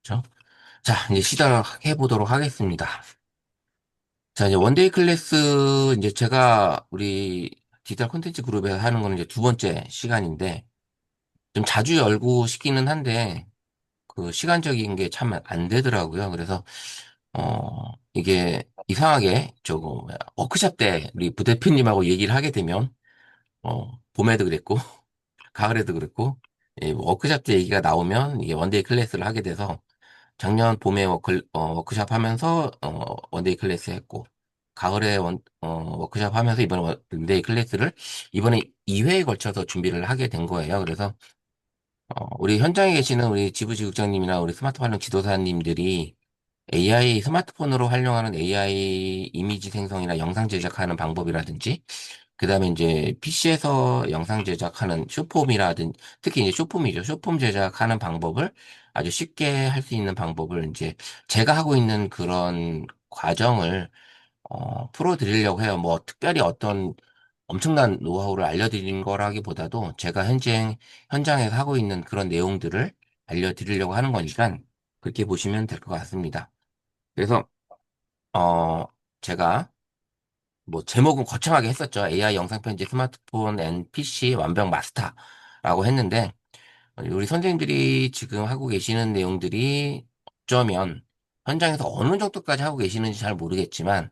그렇죠? 자, 이제 시작해 보도록 하겠습니다. 자, 이제 원데이 클래스, 이제 제가 우리 디지털 콘텐츠 그룹에서 하는 거는 이제 두 번째 시간인데, 좀 자주 열고 싶기는 한데, 그 시간적인 게 참 안 되더라고요. 그래서, 이게 이상하게, 저거, 뭐야, 워크샵 때 우리 부대표님하고 얘기를 하게 되면, 봄에도 그랬고, 가을에도 그랬고, 예, 워크샵 때 얘기가 나오면 이게 원데이 클래스를 하게 돼서, 작년 봄에 워크샵 하면서 원데이 클래스 했고 가을에 워크샵 하면서 이번에 원데이 클래스를 이번에 2회에 걸쳐서 준비를 하게 된 거예요. 그래서 우리 현장에 계시는 우리 지부지국장님이나 우리 스마트 활용 지도사님들이 AI 스마트폰으로 활용하는 AI 이미지 생성이나 영상 제작하는 방법이라든지 그다음에 이제 PC에서 영상 제작하는 쇼폼이라든 특히 이제 쇼폼이죠. 쇼폼 제작하는 방법을 아주 쉽게 할 수 있는 방법을 이제 제가 하고 있는 그런 과정을 풀어드리려고 해요. 뭐 특별히 어떤 엄청난 노하우를 알려드리는 거라기보다도 제가 현장에서 하고 있는 그런 내용들을 알려드리려고 하는 거니까 그렇게 보시면 될 것 같습니다. 그래서 어 제가 뭐 제목은 거창하게 했었죠. AI 영상 편집 스마트폰 앤 PC 완벽 마스터라고 했는데 우리 선생님들이 지금 하고 계시는 내용들이 어쩌면 현장에서 어느 정도까지 하고 계시는지 잘 모르겠지만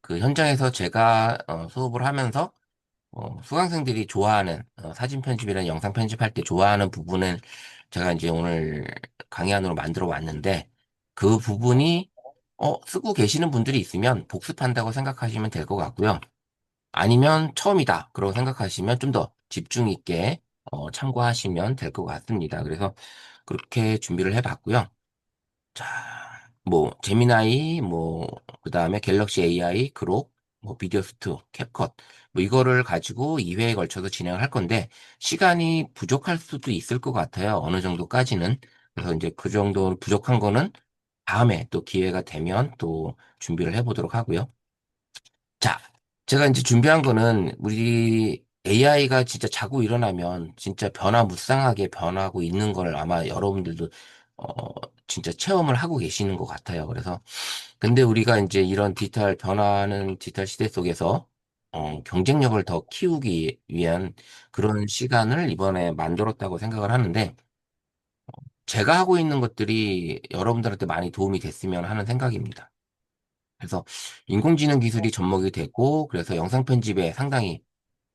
그 현장에서 제가 수업을 하면서 수강생들이 좋아하는 사진 편집이나 영상 편집할 때 좋아하는 부분은 제가 이제 오늘 강의안으로 만들어 왔는데 그 부분이 쓰고 계시는 분들이 있으면 복습한다고 생각하시면 될 것 같고요. 아니면 처음이다. 그러고 생각하시면 좀 더 집중 있게 참고하시면 될 것 같습니다. 그래서 그렇게 준비를 해봤고요. 자, 뭐 제미나이, 뭐 그다음에 갤럭시 AI, 그록, 뭐 비디오 스투, 캡컷 뭐 이거를 가지고 2회에 걸쳐서 진행을 할 건데 시간이 부족할 수도 있을 것 같아요. 어느 정도까지는. 그래서 이제 그 정도 부족한 거는 다음에 또 기회가 되면 또 준비를 해보도록 하고요. 자, 제가 이제 준비한 거는 우리 AI가 진짜 자고 일어나면 진짜 변화무쌍하게 변하고 있는 걸 아마 여러분들도 진짜 체험을 하고 계시는 것 같아요. 그래서 근데 우리가 이제 이런 디지털 변화하는 디지털 시대 속에서 경쟁력을 더 키우기 위한 그런 시간을 이번에 만들었다고 생각을 하는데 제가 하고 있는 것들이 여러분들한테 많이 도움이 됐으면 하는 생각입니다. 그래서 인공지능 기술이 접목이 되고 그래서 영상 편집에 상당히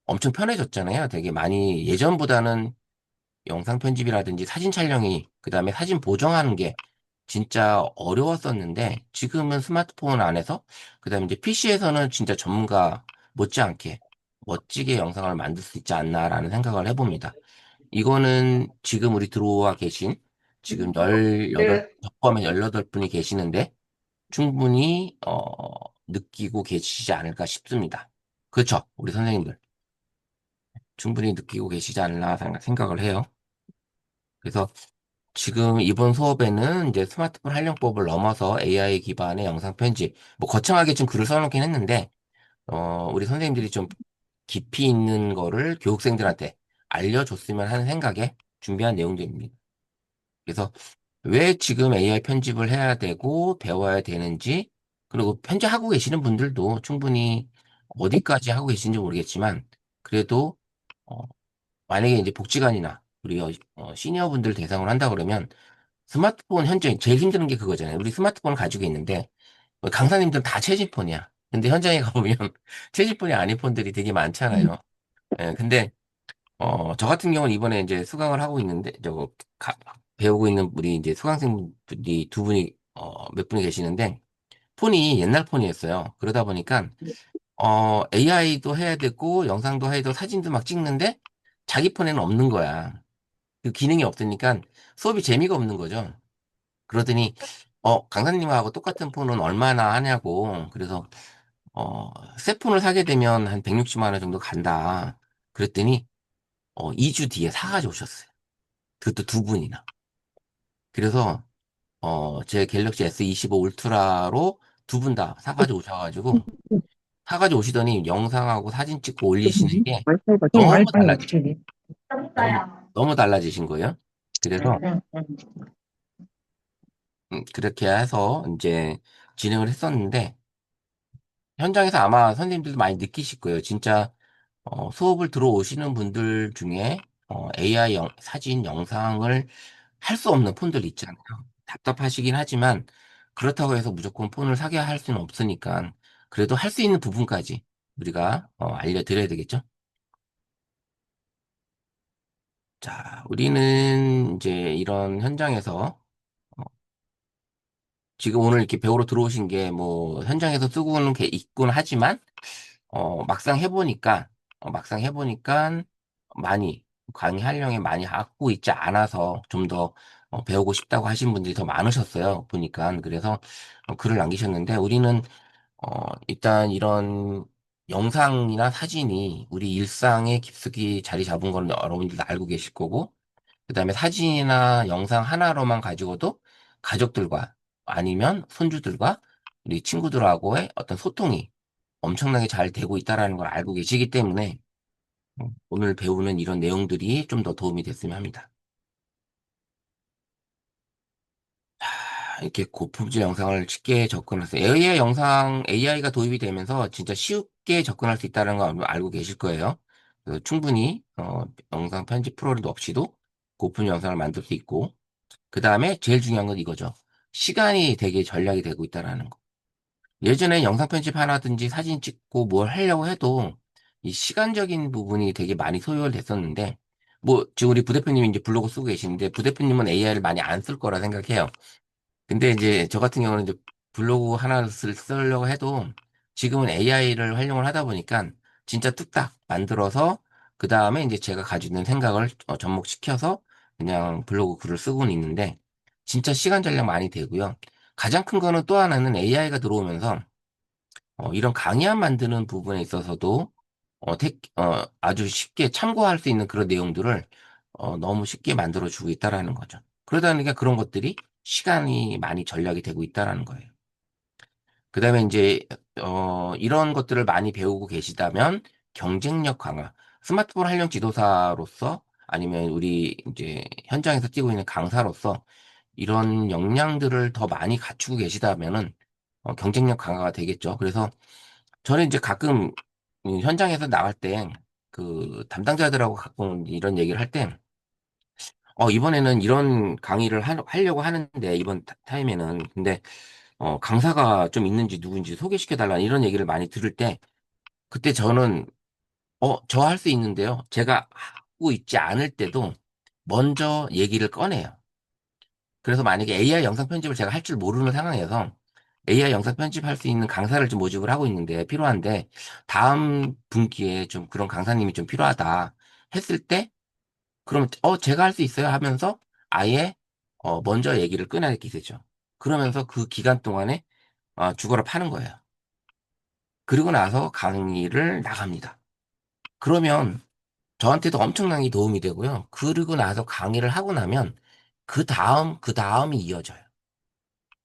엄청 편해졌잖아요. 되게 많이 예전보다는 영상 편집이라든지 사진 촬영이 그다음에 사진 보정하는 게 진짜 어려웠었는데 지금은 스마트폰 안에서 그다음에 이제 PC에서는 진짜 전문가 못지않게 멋지게 영상을 만들 수 있지 않나라는 생각을 해봅니다. 이거는 지금 우리 들어와 계신 지금 18, 포함해 18분이 계시는데 충분히 느끼고 계시지 않을까 싶습니다. 그렇죠? 우리 선생님들 충분히 느끼고 계시지 않나 생각을 해요. 그래서 지금 이번 수업에는 이제 스마트폰 활용법을 넘어서 AI 기반의 영상 편집, 뭐 거창하게 좀 글을 써놓긴 했는데 우리 선생님들이 좀 깊이 있는 거를 교육생들한테 알려줬으면 하는 생각에 준비한 내용들입니다. 그래서 왜 지금 AI 편집을 해야 되고 배워야 되는지, 그리고 편집하고 계시는 분들도 충분히 어디까지 하고 계신지 모르겠지만, 그래도, 어, 만약에 이제 복지관이나 우리 시니어분들 대상으로 한다 그러면 스마트폰 현재 제일 힘든 게 그거잖아요. 우리 스마트폰을 가지고 있는데, 강사님들은 다 체지폰이야. 근데 현장에 가보면 체지폰이 아닌 폰들이 되게 많잖아요. 예, 근데 저 같은 경우는 이번에 이제 수강을 하고 있는데, 배우고 있는 우리 이제 수강생분들이 두 분이, 몇 분이 계시는데, 폰이 옛날 폰이었어요. 그러다 보니까, AI도 해야 되고, 영상도 해야 되고, 사진도 막 찍는데, 자기 폰에는 없는 거야. 그 기능이 없으니까 수업이 재미가 없는 거죠. 그러더니, 강사님하고 똑같은 폰은 얼마나 하냐고. 그래서, 새 폰을 사게 되면 한 160만 원 정도 간다. 그랬더니, 2주 뒤에 사가지고 오셨어요. 그것도 두 분이나. 그래서 제 갤럭시 S25 울트라로 두 분 다 사가지고 오시더니 영상하고 사진 찍고 올리시는 게 와이파이가 좀 너무 와이파이 달라지, 어떻게 돼? 너무 달라지신 거예요. 그래서 그렇게 해서 이제 진행을 했었는데, 현장에서 아마 선생님들도 많이 느끼실 거예요. 진짜 수업을 들어오시는 분들 중에 AI 사진, 영상을 할 수 없는 폰들 있잖아요. 답답하시긴 하지만 그렇다고 해서 무조건 폰을 사게 할 수는 없으니까 그래도 할 수 있는 부분까지 우리가 알려드려야 되겠죠. 자, 우리는 이제 이런 현장에서 지금 오늘 이렇게 배우러 들어오신 게 뭐 현장에서 쓰고는 게 있군 하지만 막상 해보니까, 많이, 강의 활용에 많이 하고 있지 않아서 좀 더 배우고 싶다고 하신 분들이 더 많으셨어요. 보니까. 그래서 글을 남기셨는데, 우리는, 일단 이런 영상이나 사진이 우리 일상에 깊숙이 자리 잡은 걸 여러분들도 알고 계실 거고, 그 다음에 사진이나 영상 하나로만 가지고도 가족들과 아니면 손주들과 우리 친구들하고의 어떤 소통이 엄청나게 잘 되고 있다라는 걸 알고 계시기 때문에 오늘 배우는 이런 내용들이 좀 더 도움이 됐으면 합니다. 이렇게 고품질 영상을 쉽게 접근할 수, AI가 도입이 되면서 진짜 쉽게 접근할 수 있다는 걸 알고 계실 거예요. 그래서 충분히, 영상 편집 프로그램도 없이도 고품 영상을 만들 수 있고, 그 다음에 제일 중요한 건 이거죠. 시간이 되게 절약이 되고 있다라는 거. 예전에 영상 편집 하나든지 사진 찍고 뭘 하려고 해도 이 시간적인 부분이 되게 많이 소요가 됐었는데, 뭐, 지금 우리 부대표님이 이제 블로그 쓰고 계시는데, 부대표님은 AI를 많이 안 쓸 거라 생각해요. 근데 이제 저 같은 경우는 이제 블로그 하나 쓰려고 해도 지금은 AI를 활용을 하다 보니까 진짜 뚝딱 만들어서 그 다음에 이제 제가 가지고 있는 생각을 접목시켜서 그냥 블로그 글을 쓰고는 있는데 진짜 시간 절약 많이 되고요. 가장 큰 거는 또 하나는 AI가 들어오면서 이런 강의안 만드는 부분에 있어서도 아주 쉽게 참고할 수 있는 그런 내용들을 너무 쉽게 만들어주고 있다라는 거죠. 그러다 보니까 그런 것들이 시간이 많이 절약이 되고 있다라는 거예요. 그 다음에 이제 이런 것들을 많이 배우고 계시다면 경쟁력 강화, 스마트폰 활용 지도사로서 아니면 우리 이제 현장에서 뛰고 있는 강사로서 이런 역량들을 더 많이 갖추고 계시다면은 경쟁력 강화가 되겠죠. 그래서 저는 이제 가끔 현장에서 나갈 때 그 담당자들하고 가끔 이런 얘기를 할 때, 이번에는 이런 강의를 하려고 하는데, 이번 타임에는. 근데, 강사가 좀 있는지 누군지 소개시켜달라 이런 얘기를 많이 들을 때, 그때 저는, 저 할 수 있는데요. 제가 하고 있지 않을 때도 먼저 얘기를 꺼내요. 그래서 만약에 AI 영상 편집을 제가 할 줄 모르는 상황에서 AI 영상 편집할 수 있는 강사를 좀 모집을 하고 있는데 필요한데 다음 분기에 좀 그런 강사님이 좀 필요하다 했을 때 그러면 제가 할 수 있어요 하면서 아예 먼저 얘기를 꺼내게 되죠. 그러면서 그 기간 동안에 죽어라 파는 거예요. 그리고 나서 강의를 나갑니다. 그러면 저한테도 엄청나게 도움이 되고요. 그리고 나서 강의를 하고 나면 그 다음이 이어져요.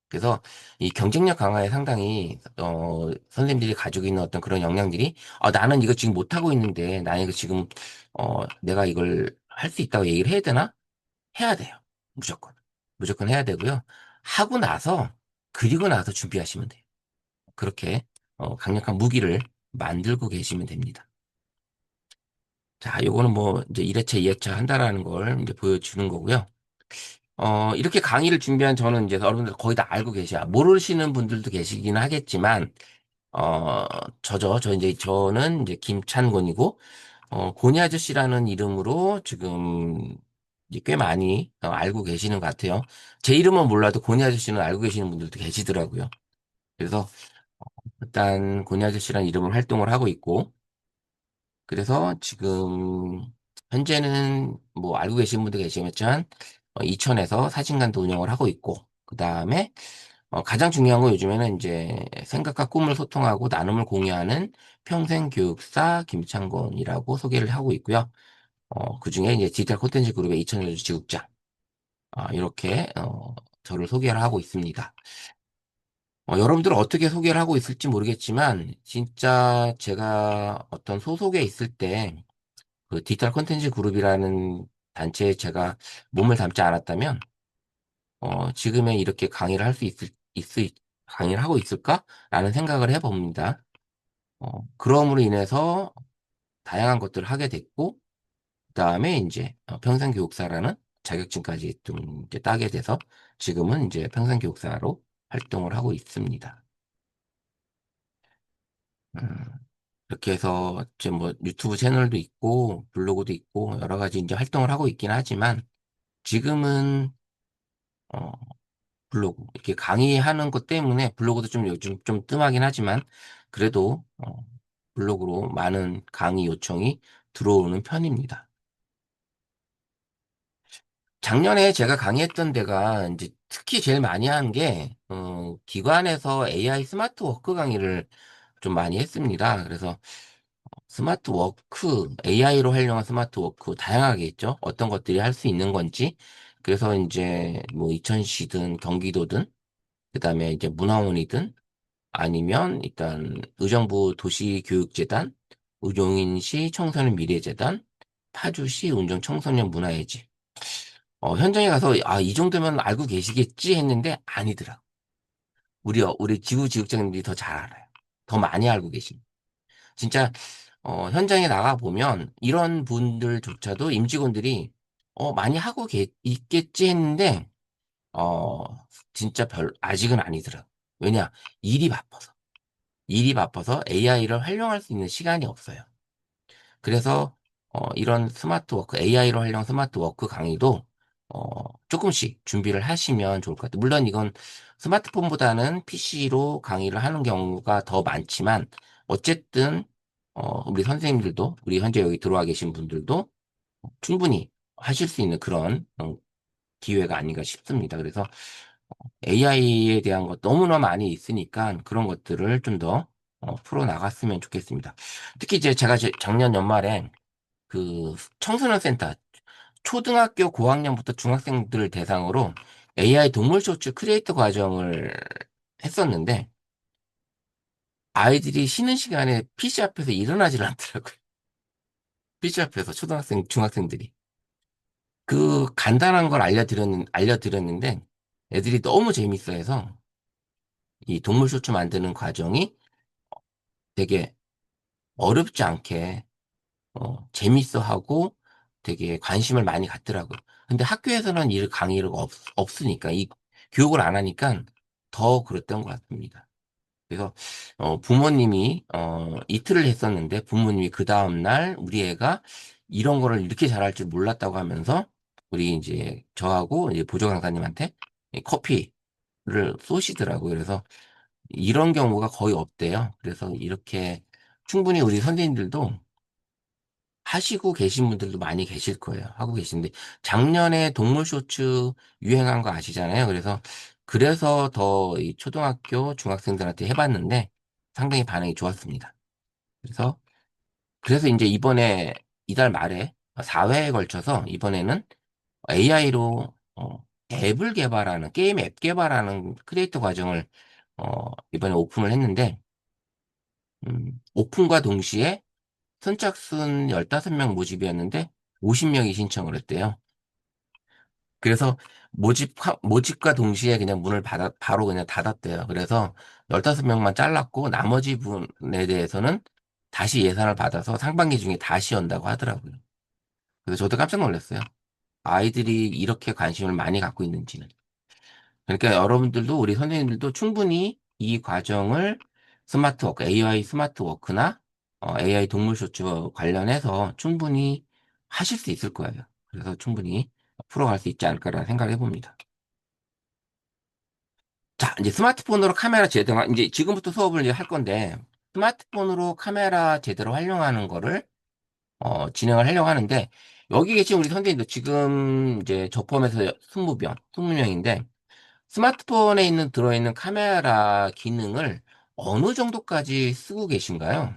그래서 이 경쟁력 강화에 상당히 선생님들이 가지고 있는 어떤 그런 역량들이 나는 이거 지금 못하고 있는데 나는 이거 지금 내가 이걸 할 수 있다고 얘기를 해야 되나? 해야 돼요. 무조건. 무조건 해야 되고요. 하고 나서 그리고 나서 준비하시면 돼요. 그렇게 강력한 무기를 만들고 계시면 됩니다. 자, 요거는 뭐 이제 1회차, 2회차 한다라는 걸 이제 보여주는 거고요. 이렇게 강의를 준비한 저는 이제 여러분들 거의 다 알고 계셔. 모르시는 분들도 계시긴 하겠지만, 어, 저는 이제 김찬곤이고, 고니 아저씨라는 이름으로 지금 이제 꽤 많이 알고 계시는 것 같아요. 제 이름은 몰라도 고니 아저씨는 알고 계시는 분들도 계시더라고요. 그래서 일단 고니 아저씨라는 이름으로 활동을 하고 있고, 그래서 지금 현재는 뭐 알고 계신 분도 계시겠지만 이천에서 사진관도 운영을 하고 있고 그 다음에 가장 중요한 건 요즘에는 이제 생각과 꿈을 소통하고 나눔을 공유하는 평생교육사 김창곤이라고 소개를 하고 있고요. 그중에 이제 디지털 콘텐츠 그룹의 이천여주 지국장 이렇게 저를 소개를 하고 있습니다. 여러분들은 어떻게 소개를 하고 있을지 모르겠지만 진짜 제가 어떤 소속에 있을 때 그 디지털 콘텐츠 그룹이라는 단체에 제가 몸을 담지 않았다면 지금에 이렇게 강의를 할 수 강의를 하고 있을까라는 생각을 해봅니다. 그럼으로 인해서 다양한 것들을 하게 됐고, 그다음에 이제 평생교육사라는 자격증까지 좀 이제 따게 돼서 지금은 이제 평생교육사로 활동을 하고 있습니다. 음, 이렇게 해서 이제 뭐 유튜브 채널도 있고 블로그도 있고 여러 가지 이제 활동을 하고 있긴 하지만 지금은 어, 블로그 이렇게 강의하는 것 때문에 블로그도 좀 요즘 좀 뜸하긴 하지만 그래도 블로그로 많은 강의 요청이 들어오는 편입니다. 작년에 제가 강의했던 데가 이제 특히 제일 많이 한 게, 기관에서 AI 스마트 워크 강의를 좀 많이 했습니다. 그래서 스마트 워크, AI로 활용한 스마트 워크 다양하게 있죠. 어떤 것들이 할 수 있는 건지. 그래서 이제 뭐 이천시든 경기도든, 그다음에 이제 문화원이든 아니면 일단 의정부 도시교육재단, 의용인시 청소년 미래재단, 파주시 운정 청소년 문화예지. 현장에 가서, 아, 이 정도면 알고 계시겠지 했는데, 아니더라. 우리 지구지국장님들이 더 잘 알아요. 더 많이 알고 계십니다. 진짜, 현장에 나가보면, 이런 분들조차도 임직원들이, 많이 하고 있겠지 했는데, 어, 진짜 아직은 아니더라. 왜냐? 일이 바빠서. 일이 바빠서 AI를 활용할 수 있는 시간이 없어요. 그래서 이런 스마트워크, AI로 활용 스마트워크 강의도 조금씩 준비를 하시면 좋을 것 같아요. 물론 이건 스마트폰보다는 PC로 강의를 하는 경우가 더 많지만 어쨌든 우리 선생님들도 우리 현재 여기 들어와 계신 분들도 충분히 하실 수 있는 그런 기회가 아닌가 싶습니다. 그래서 AI에 대한 것 너무나 많이 있으니까 그런 것들을 좀 더 풀어 나갔으면 좋겠습니다. 특히 이제 제가 작년 연말에 그 청소년 센터 초등학교 고학년부터 중학생들을 대상으로 AI 동물 쇼츠 크리에이터 과정을 했었는데 아이들이 쉬는 시간에 PC 앞에서 일어나질 않더라고요. PC 앞에서 초등학생, 중학생들이. 그 간단한 걸 알려드렸는데 애들이 너무 재밌어 해서 이 동물 쇼츠 만드는 과정이 되게 어렵지 않게 재밌어 하고 되게 관심을 많이 갖더라고요. 근데 학교에서는 이 강의가 없으니까, 이 교육을 안 하니까 더 그랬던 것 같습니다. 그래서, 부모님이, 이틀을 했었는데, 부모님이 그 다음날 우리 애가 이런 거를 이렇게 잘할 줄 몰랐다고 하면서, 우리 이제 저하고 이제 보조 강사님한테 이 커피를 쏘시더라고요. 그래서 이런 경우가 거의 없대요. 그래서 이렇게 충분히 우리 선생님들도 하시고 계신 분들도 많이 계실 거예요. 하고 계신데 작년에 동물 쇼츠 유행한 거 아시잖아요. 그래서 더 이 초등학교 중학생들한테 해봤는데 상당히 반응이 좋았습니다. 그래서 이제 이번에 이달 말에 4회에 걸쳐서 이번에는 AI로 앱을 개발하는 게임 앱 개발하는 크리에이터 과정을 이번에 오픈을 했는데 오픈과 동시에 선착순 15명 모집이었는데 50명이 신청을 했대요. 그래서 모집과 동시에 그냥 바로 그냥 닫았대요. 그래서 15명만 잘랐고 나머지 분에 대해서는 다시 예산을 받아서 상반기 중에 다시 연다고 하더라고요. 그래서 저도 깜짝 놀랐어요. 아이들이 이렇게 관심을 많이 갖고 있는지는. 그러니까 여러분들도 우리 선생님들도 충분히 이 과정을 스마트워크, AI 스마트워크나 AI 동물 쇼츠 관련해서 충분히 하실 수 있을 거예요. 그래서 충분히 풀어갈 수 있지 않을까라는 생각을 해봅니다. 자, 이제 스마트폰으로 카메라 제대로, 이제 지금부터 수업을 이제 할 건데, 스마트폰으로 카메라 제대로 활용하는 거를 진행을 하려고 하는데, 여기 계신 우리 선생님도 지금 이제 저 포함해서 20명인데, 스마트폰에 들어있는 카메라 기능을 어느 정도까지 쓰고 계신가요?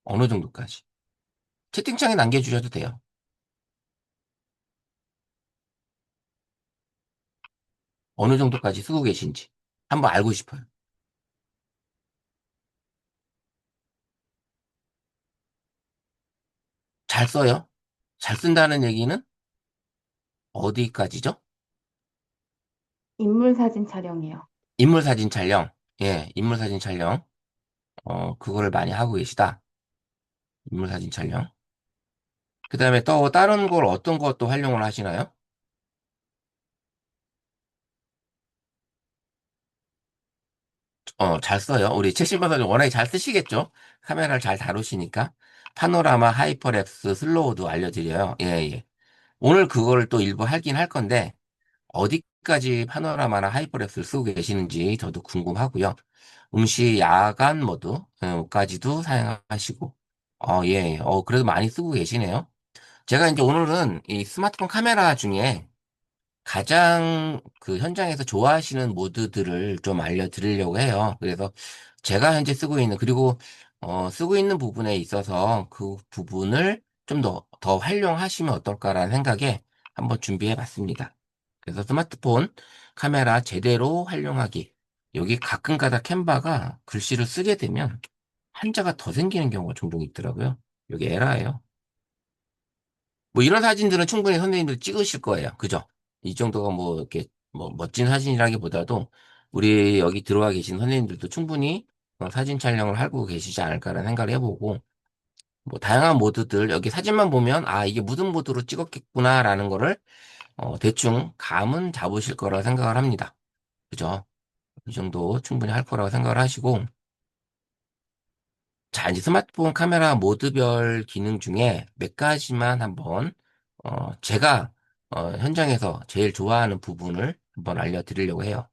어느 정도까지? 채팅창에 남겨주셔도 돼요. 어느 정도까지 쓰고 계신지. 한번 알고 싶어요. 잘 써요? 잘 쓴다는 얘기는 어디까지죠? 인물 사진 촬영이요. 인물 사진 촬영. 예, 인물 사진 촬영. 그거를 많이 하고 계시다. 인물 사진 촬영. 그 다음에 또 다른 걸 어떤 것도 활용을 하시나요? 잘 써요. 우리 최신바 사님 워낙에 잘 쓰시겠죠? 카메라를 잘 다루시니까. 파노라마, 하이퍼랩스, 슬로우도 알려드려요. 예, 예. 오늘 그거를 또 일부 하긴 할 건데, 어디까지 파노라마나 하이퍼랩스를 쓰고 계시는지 저도 궁금하고요. 음시 야간 모드까지도 사용하시고, 예, 그래도 많이 쓰고 계시네요. 제가 이제 오늘은 이 스마트폰 카메라 중에 가장 그 현장에서 좋아하시는 모드들을 좀 알려드리려고 해요. 그래서 제가 현재 쓰고 있는, 그리고 쓰고 있는 부분에 있어서 그 부분을 좀 더 활용하시면 어떨까라는 생각에 한번 준비해 봤습니다. 그래서 스마트폰 카메라 제대로 활용하기. 여기 가끔가다 캔버가 글씨를 쓰게 되면 한자가 더 생기는 경우가 종종 있더라고요. 여기 에러예요. 뭐 이런 사진들은 충분히 선생님들 찍으실 거예요. 그죠? 이 정도가 뭐 이렇게 뭐 멋진 사진이라기보다도 우리 여기 들어와 계신 선생님들도 충분히 사진 촬영을 하고 계시지 않을까라는 생각을 해보고 뭐 다양한 모드들 여기 사진만 보면 아 이게 무슨 모드로 찍었겠구나라는 거를 대충 감은 잡으실 거라고 생각을 합니다. 그죠? 이 정도 충분히 할 거라고 생각을 하시고 자, 이제 스마트폰 카메라 모드별 기능 중에 몇 가지만 한번, 제가, 현장에서 제일 좋아하는 부분을 한번 알려드리려고 해요.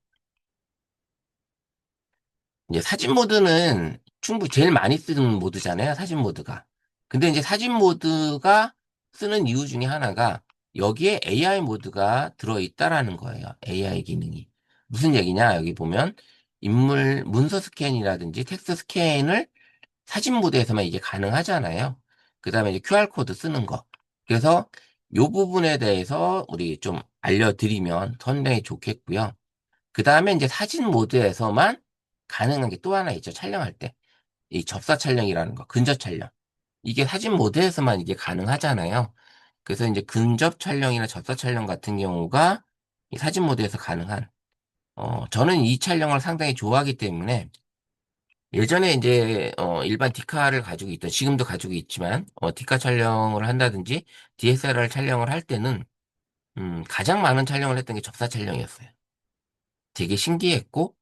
이제 사진 모드는 충분히 제일 많이 쓰는 모드잖아요, 사진 모드가. 근데 이제 사진 모드가 쓰는 이유 중에 하나가 여기에 AI 모드가 들어있다라는 거예요. AI 기능이. 무슨 얘기냐, 여기 보면 인물 문서 스캔이라든지 텍스트 스캔을 사진 모드에서만 이게 가능하잖아요. 그 다음에 이제 QR코드 쓰는 거. 그래서 요 부분에 대해서 우리 좀 알려드리면 상당히 좋겠고요. 그 다음에 이제 사진 모드에서만 가능한 게 또 하나 있죠. 촬영할 때. 이 접사 촬영이라는 거, 근접 촬영. 이게 사진 모드에서만 이게 가능하잖아요. 그래서 이제 근접 촬영이나 접사 촬영 같은 경우가 이 사진 모드에서 가능한, 저는 이 촬영을 상당히 좋아하기 때문에 예전에 이제 일반 디카를 가지고 있던 지금도 가지고 있지만 디카 촬영을 한다든지 DSLR 촬영을 할 때는 가장 많은 촬영을 했던 게 접사 촬영이었어요. 되게 신기했고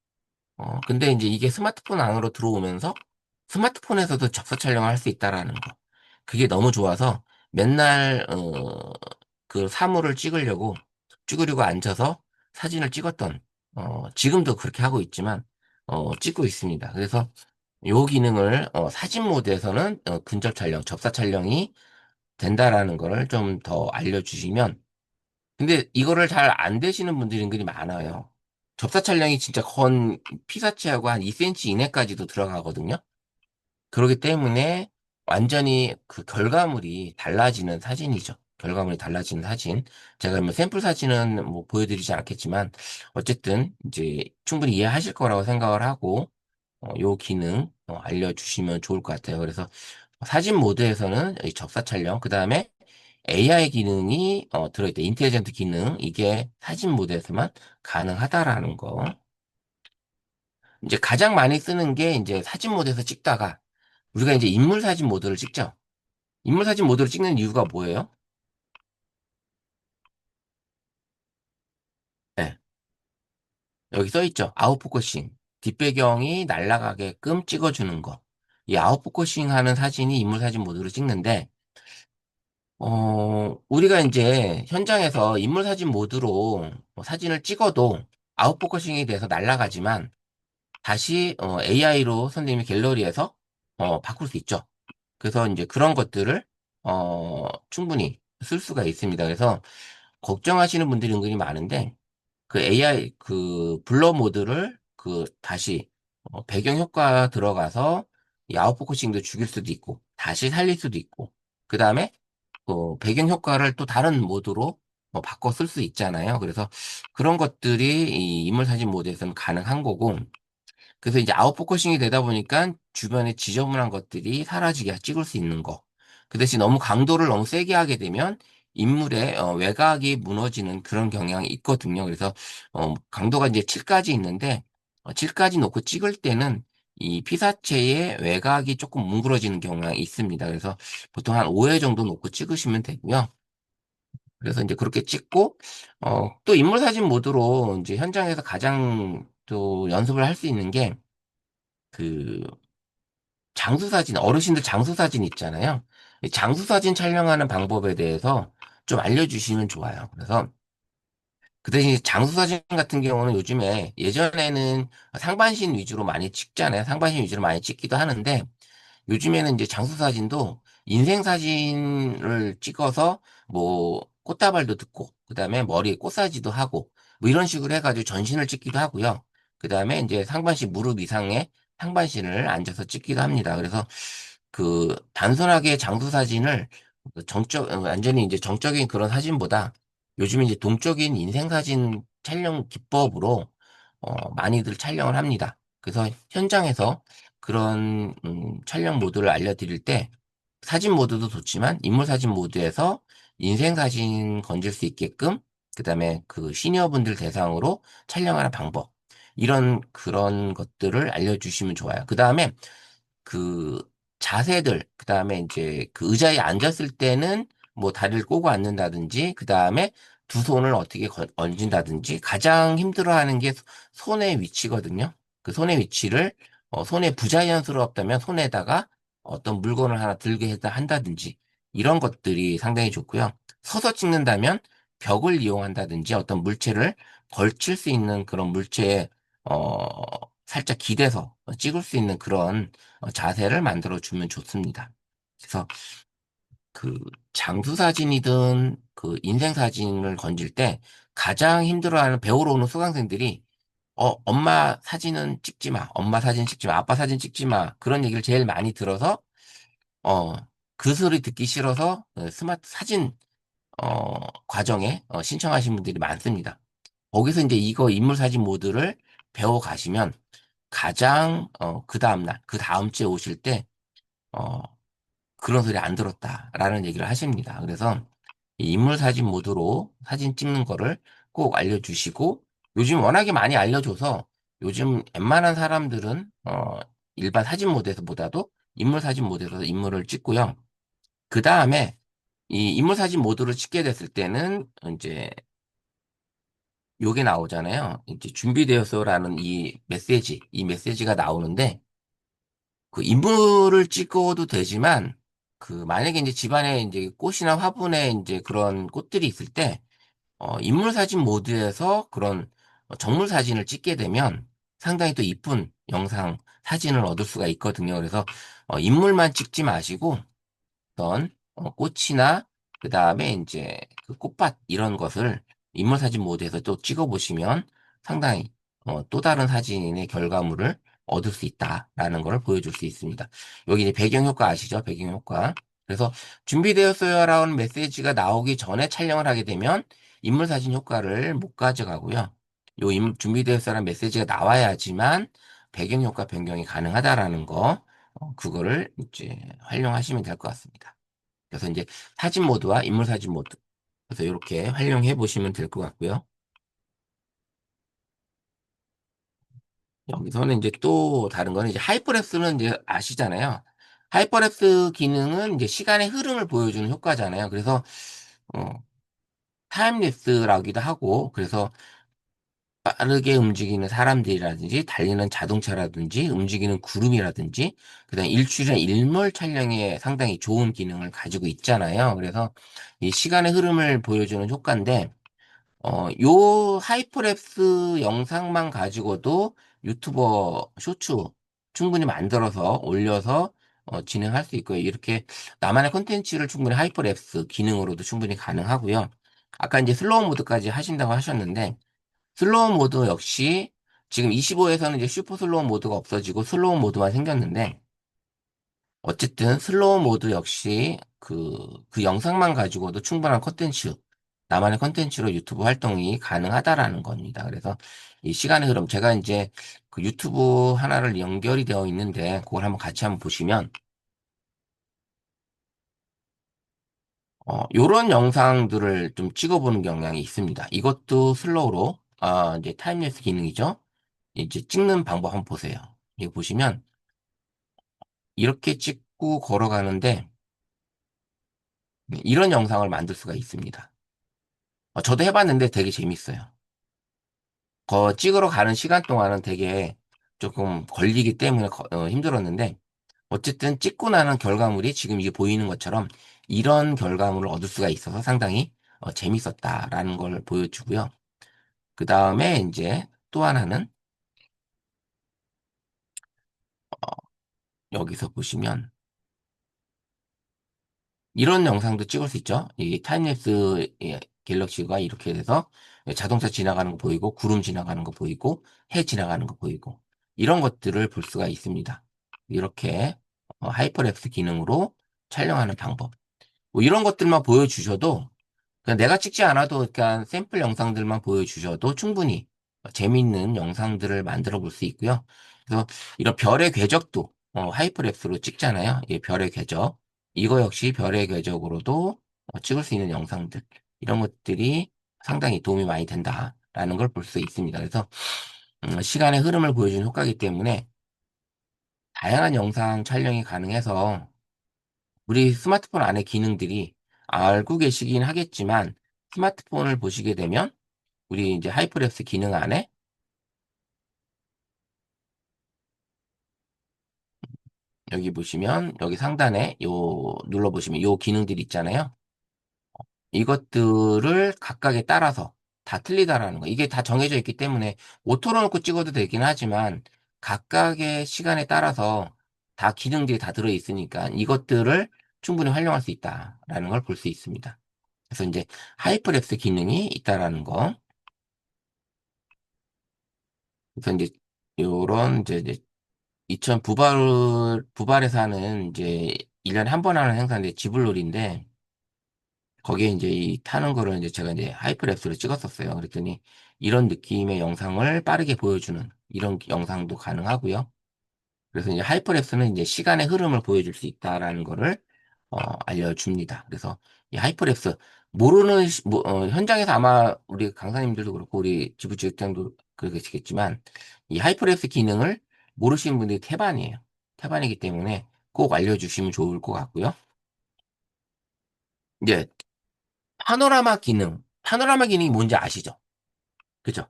근데 이제 이게 스마트폰 안으로 들어오면서 스마트폰에서도 접사 촬영을 할 수 있다라는 거. 그게 너무 좋아서 맨날 그 사물을 찍으려고 앉아서 사진을 찍었던 지금도 그렇게 하고 있지만 찍고 있습니다. 그래서 요 기능을 사진 모드에서는 근접 촬영, 접사 촬영이 된다라는 거를 좀 더 알려주시면 근데 이거를 잘 안 되시는 분들이 은근히 많아요. 접사 촬영이 진짜 피사체하고 한 2cm 이내까지도 들어가거든요. 그렇기 때문에 완전히 그 결과물이 달라지는 사진이죠. 결과물이 달라지는 사진. 제가 뭐 샘플 사진은 뭐 보여드리지 않겠지만 어쨌든 이제 충분히 이해하실 거라고 생각을 하고 요 기능 알려주시면 좋을 것 같아요. 그래서 사진 모드에서는 이 접사 촬영, 그 다음에 AI 기능이 들어있다. 인텔리전트 기능, 이게 사진 모드에서만 가능하다라는 거. 이제 가장 많이 쓰는 게 이제 사진 모드에서 찍다가 우리가 이제 인물 사진 모드를 찍죠. 인물 사진 모드를 찍는 이유가 뭐예요? 네, 여기 써 있죠. 아웃포커싱. 뒷배경이 날아가게끔 찍어주는 거. 이 아웃포커싱 하는 사진이 인물 사진 모드로 찍는데 우리가 이제 현장에서 인물 사진 모드로 뭐 사진을 찍어도 아웃포커싱이 돼서 날아가지만 다시 AI로 선생님이 갤러리에서 바꿀 수 있죠. 그래서 이제 그런 것들을 충분히 쓸 수가 있습니다. 그래서 걱정하시는 분들이 은근히 많은데 그 AI 그 블러 모드를 그 다시 배경 효과 들어가서 이 아웃포커싱도 죽일 수도 있고 다시 살릴 수도 있고 그 다음에 배경 효과를 또 다른 모드로 바꿔 쓸 수 있잖아요. 그래서 그런 것들이 이 인물 사진 모드에서는 가능한 거고 그래서 이제 아웃포커싱이 되다 보니까 주변에 지저분한 것들이 사라지게 찍을 수 있는 거. 그 대신 너무 강도를 너무 세게 하게 되면 인물의 외곽이 무너지는 그런 경향이 있거든요. 그래서 강도가 이제 7까지 있는데 7까지 놓고 찍을 때는 이 피사체의 외곽이 조금 뭉그러지는 경향이 있습니다. 그래서 보통 한 5회 정도 놓고 찍으시면 되고요. 그래서 이제 그렇게 찍고 또 인물 사진 모드로 이제 현장에서 가장 또 연습을 할 수 있는 게 그 장수 사진, 어르신들 장수 사진 있잖아요. 이 장수 사진 촬영하는 방법에 대해서 좀 알려주시면 좋아요. 그래서 그 대신 장수 사진 같은 경우는 요즘에 예전에는 상반신 위주로 많이 찍잖아요. 상반신 위주로 많이 찍기도 하는데 요즘에는 이제 장수 사진도 인생 사진을 찍어서 뭐 꽃다발도 듣고 그다음에 머리에 꽃사지도 하고 뭐 이런 식으로 해가지고 전신을 찍기도 하고요. 그다음에 이제 상반신 무릎 이상의 상반신을 앉아서 찍기도 합니다. 그래서 그 단순하게 장수 사진을 그 완전히 이제 정적인 그런 사진보다 요즘에 이제 동적인 인생 사진 촬영 기법으로 많이들 촬영을 합니다. 그래서 현장에서 그런 촬영 모드를 알려드릴 때 사진 모드도 좋지만 인물 사진 모드에서 인생 사진 건질 수 있게끔 그다음에 그 시니어분들 대상으로 촬영하는 방법 이런 그런 것들을 알려주시면 좋아요. 그다음에 그 자세들, 그 다음에 이제 그 의자에 앉았을 때는 뭐 다리를 꼬고 앉는다든지, 그 다음에 두 손을 어떻게 얹은다든지, 가장 힘들어하는 게 손의 위치거든요. 그 손의 위치를, 손에 부자연스럽다면 손에다가 어떤 물건을 하나 들게 한다든지, 이런 것들이 상당히 좋고요. 서서 찍는다면 벽을 이용한다든지 어떤 물체를 걸칠 수 있는 그런 물체에, 살짝 기대서 찍을 수 있는 그런 자세를 만들어 주면 좋습니다. 그래서 그 장수 사진이든 그 인생 사진을 건질 때 가장 힘들어하는 배우러 오는 수강생들이 엄마 사진은 찍지 마. 엄마 사진 찍지 마. 아빠 사진 찍지 마. 그런 얘기를 제일 많이 들어서 어, 그 소리 듣기 싫어서 스마트 사진 과정에 신청하신 분들이 많습니다. 거기서 이제 이거 인물 사진 모드를 배워 가시면 가장 그 다음날, 그 다음 주에 오실 때 어, 그런 소리 안 들었다라는 얘기를 하십니다. 그래서 이 인물 사진 모드로 사진 찍는 거를 꼭 알려주시고 요즘 워낙에 많이 알려줘서 요즘 웬만한 사람들은 일반 사진 모드에서보다도 인물 사진 모드에서 인물을 찍고요. 그 다음에 이 인물 사진 모드로 찍게 됐을 때는 이제 요게 나오잖아요. 이제 준비되었어라는 이 메시지가 나오는데 그 인물을 찍어도 되지만 그 만약에 이제 집안에 이제 꽃이나 화분에 이제 그런 꽃들이 있을 때 인물 사진 모드에서 그런 정물 사진을 찍게 되면 상당히 또 이쁜 영상 사진을 얻을 수가 있거든요. 그래서 인물만 찍지 마시고 어떤 꽃이나 그 다음에 이제 그 꽃밭 이런 것을 인물 사진 모드에서 또 찍어보시면 상당히 또 다른 사진의 결과물을 얻을 수 있다라는 걸 보여줄 수 있습니다. 여기 이제 배경 효과 아시죠? 배경 효과. 그래서 준비되었어요라는 메시지가 나오기 전에 촬영을 하게 되면 인물 사진 효과를 못 가져가고요. 준비되었어요라는 메시지가 나와야지만 배경 효과 변경이 가능하다라는 거, 그거를 이제 활용하시면 될 것 같습니다. 그래서 이제 사진 모드와 인물 사진 모드. 그래서 이렇게 활용해 보시면 될 것 같고요. 여기서는 이제 또 다른 거는 이제 하이퍼랩스는 이제 아시잖아요. 하이퍼랩스 기능은 이제 시간의 흐름을 보여주는 효과잖아요. 그래서 어, 타임랩스라기도 하고 그래서 빠르게 움직이는 사람들이라든지 달리는 자동차라든지 움직이는 구름이라든지 그다음 일출이나 일몰 촬영에 상당히 좋은 기능을 가지고 있잖아요. 그래서 이 시간의 흐름을 보여주는 효과인데 요 하이퍼랩스 영상만 가지고도 유튜버 쇼츠 충분히 만들어서 올려서 진행할 수 있고요. 이렇게 나만의 콘텐츠를 충분히 하이퍼랩스 기능으로도 충분히 가능하고요. 아까 이제 슬로우 모드까지 하신다고 하셨는데 슬로우 모드 역시 지금 25에서는 이제 슈퍼 슬로우 모드가 없어지고 슬로우 모드만 생겼는데 어쨌든 슬로우 모드 역시 그 영상만 가지고도 충분한 컨텐츠, 나만의 컨텐츠로 유튜브 활동이 가능하다라는 겁니다. 그래서 이 시간의 흐름, 제가 이제 그 유튜브 하나를 연결이 되어 있는데 그걸 한번 같이 한번 보시면 요런 영상들을 좀 찍어보는 경향이 있습니다. 이것도 슬로우로, 이제 타임랩스 기능이죠. 이제 찍는 방법 한번 보세요. 여기 보시면, 이렇게 찍고 걸어가는데, 이런 영상을 만들 수가 있습니다. 저도 해봤는데 되게 재밌어요. 찍으러 가는 시간 동안은 되게 조금 걸리기 때문에 힘들었는데, 어쨌든 찍고 나는 결과물이 지금 이게 보이는 것처럼 이런 결과물을 얻을 수가 있어서 상당히 재밌었다라는 걸 보여주고요. 그 다음에 이제 또 하나는 여기서 보시면 이런 영상도 찍을 수 있죠. 이 타임랩스 갤럭시가 이렇게 돼서 자동차 지나가는 거 보이고 구름 지나가는 거 보이고 해 지나가는 거 보이고 이런 것들을 볼 수가 있습니다. 이렇게 하이퍼랩스 기능으로 촬영하는 방법. 뭐 이런 것들만 보여주셔도 그냥 내가 찍지 않아도 그냥 샘플 영상들만 보여주셔도 충분히 재미있는 영상들을 만들어 볼 수 있고요. 그래서 이런 별의 궤적도 하이퍼랩스로 찍잖아요. 이 별의 궤적. 이거 역시 별의 궤적으로도 찍을 수 있는 영상들. 이런 것들이 상당히 도움이 많이 된다라는 걸 볼 수 있습니다. 그래서 시간의 흐름을 보여주는 효과이기 때문에 다양한 영상 촬영이 가능해서 우리 스마트폰 안에 기능들이 알고 계시긴 하겠지만 스마트폰을 보시게 되면 우리 이제 하이퍼랩스 기능 안에 여기 보시면 여기 상단에 요 눌러보시면 요 기능들이 있잖아요. 이것들을 각각에 따라서 다 틀리다라는 거. 이게 다 정해져 있기 때문에 오토로 놓고 찍어도 되긴 하지만 각각의 시간에 따라서 다 기능들이 다 들어있으니까 이것들을 충분히 활용할 수 있다라는 걸 볼 수 있습니다. 그래서 이제 하이퍼랩스 기능이 있다라는 거. 그래서 이제 요런 이제 이천 부발에서 하는 이제 1년에 한 번 하는 행사인데 지불놀이인데 거기에 이제 이 타는 거를 이제 제가 이제 하이퍼랩스로 찍었었어요. 그랬더니 이런 느낌의 영상을 빠르게 보여주는 이런 영상도 가능하고요. 그래서 이제 하이퍼랩스는 이제 시간의 흐름을 보여줄 수 있다라는 거를 알려줍니다. 그래서 이 하이퍼랩스 모르는 현장에서 아마 우리 강사님들도 그렇고 우리 지부지휘장도 그러시겠지만 이 하이퍼랩스 기능을 모르시는 분들이 태반이에요. 태반이기 때문에 꼭 알려주시면 좋을 것 같고요. 이제 파노라마 기능이 뭔지 아시죠? 그죠?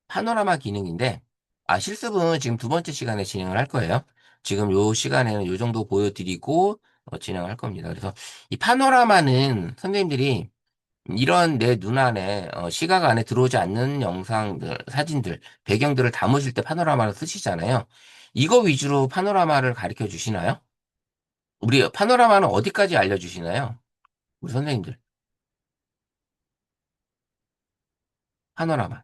파노라마 기능인데, 실습은 지금 두 번째 시간에 진행을 할 거예요. 지금 요 시간에는 요 정도 보여드리고, 진행할 겁니다. 그래서 이 파노라마는 선생님들이 이런 내 눈안에, 시각 안에 들어오지 않는 영상들, 사진들, 배경들을 담으실 때 파노라마를 쓰시잖아요. 이거 위주로 파노라마를 가르쳐 주시나요? 우리 파노라마는 어디까지 알려주시나요? 우리 선생님들. 파노라마.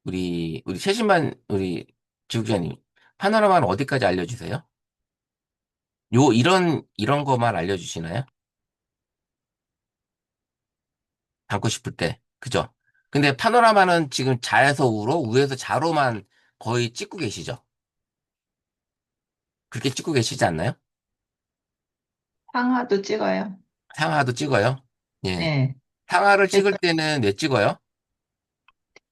우리 최신반, 우리 지국장님, 파노라마는 어디까지 알려주세요? 이런 거만 알려주시나요? 담고 싶을 때. 그죠? 근데 파노라마는 지금 좌에서 우로, 우에서 좌로만 거의 찍고 계시죠? 그렇게 찍고 계시지 않나요? 상하도 찍어요. 상하도 찍어요? 예. 네. 상하를 그래서 찍을 때는 왜 찍어요?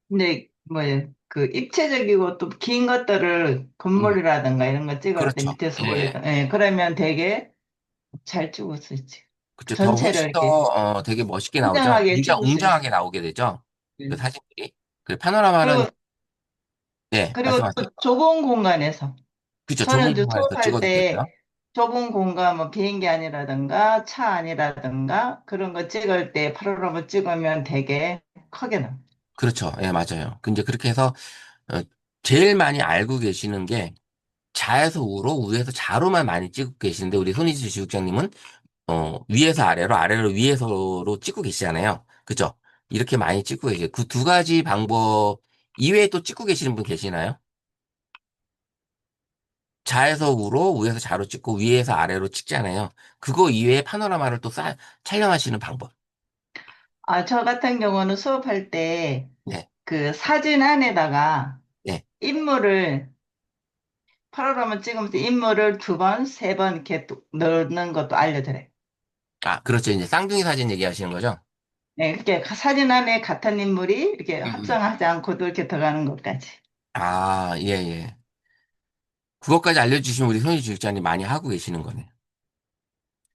근데 뭐 그 입체적이고 또 긴 것들을 음, 건물이라든가 이런 거 찍을 때 그렇죠. 밑에서 예. 보이다. 예, 그러면 되게 잘 찍을 수 있지. 그쵸. 더 전체를 훨씬 더, 이렇게 되게 멋있게 나오죠? 웅장하게 찍을 수 있어. 웅장하게 나오게 되죠? 그 음. 사진들이. 그 파노라마는, 그리고 예, 그리고 말씀하세요. 또 좁은 공간에서 그쵸. 저는 좁은 이제 공간에서 수업할 찍어도 때 되고요. 좁은 공간 뭐 비행기 아니라든가 차 아니라든가 그런 거 찍을 때 파노라마 찍으면 되게 크게 나. 그렇죠. 예, 맞아요. 근데 그렇게 해서, 어, 제일 많이 알고 계시는 게, 좌에서 우로, 우에서 좌로만 많이 찍고 계시는데, 우리 손희지 지국장님은, 위에서 아래로, 아래로 위에서로 찍고 계시잖아요. 그죠? 이렇게 많이 찍고 계세요. 그 두 가지 방법 이외에 또 찍고 계시는 분 계시나요? 좌에서 우로, 우에서 좌로 찍고, 위에서 아래로 찍잖아요. 그거 이외에 파노라마를 또 촬영하시는 방법. 아, 저 같은 경우는 수업할 때 네, 그 사진 안에다가 네, 인물을 파노라마 찍으면서 인물을 두 번, 세 번 이렇게 또 넣는 것도 알려드려요. 아, 그렇죠. 이제 쌍둥이 사진 얘기하시는 거죠? 네, 이렇게 사진 안에 같은 인물이 이렇게 음, 음. 합성하지 않고도 이렇게 들어가는 것까지. 아, 예, 예. 그것까지 알려주시면 우리 손희 주직자님 많이 하고 계시는 거네요.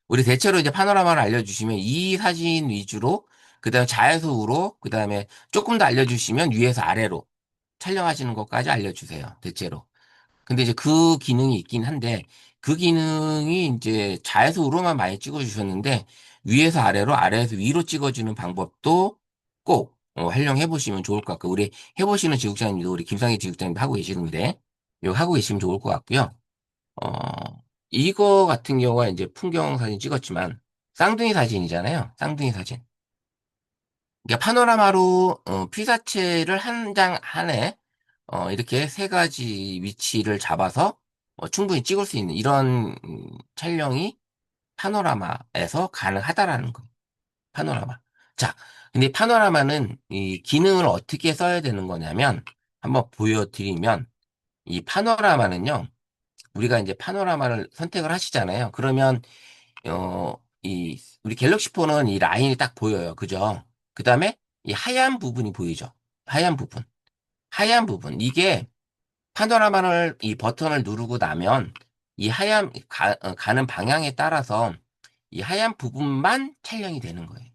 우리 대체로 이제 파노라마를 알려주시면 이 사진 위주로, 그 다음에 자연수로, 그 다음에 조금 더 알려주시면 위에서 아래로 촬영하시는 것까지 알려주세요. 대체로. 근데 이제 그 기능이 있긴 한데, 그 기능이 이제 자연수로만 많이 찍어주셨는데, 위에서 아래로, 아래에서 위로 찍어주는 방법도 꼭 활용해 보시면 좋을 것 같고, 우리 해보시는 지국장님도 우리 김상희 지국장님도 하고 계시는데, 이거 하고 계시면 좋을 것 같고요. 이거 같은 경우가 이제 풍경 사진 찍었지만, 쌍둥이 사진이잖아요. 쌍둥이 사진. 그러니까 파노라마로 피사체를 한 장 안에 이렇게 세 가지 위치를 잡아서 충분히 찍을 수 있는 이런 촬영이 파노라마에서 가능하다라는 거예요. 파노라마. 자, 근데 파노라마는 이 기능을 어떻게 써야 되는 거냐면 한번 보여드리면 이 파노라마는요. 우리가 이제 파노라마를 선택을 하시잖아요. 그러면 우리 갤럭시 폰은 이 라인이 딱 보여요. 그죠? 그 다음에 이 하얀 부분이 보이죠? 하얀 부분. 하얀 부분. 이게 파노라마를 이 버튼을 누르고 나면 이 가는 방향에 따라서 이 하얀 부분만 촬영이 되는 거예요.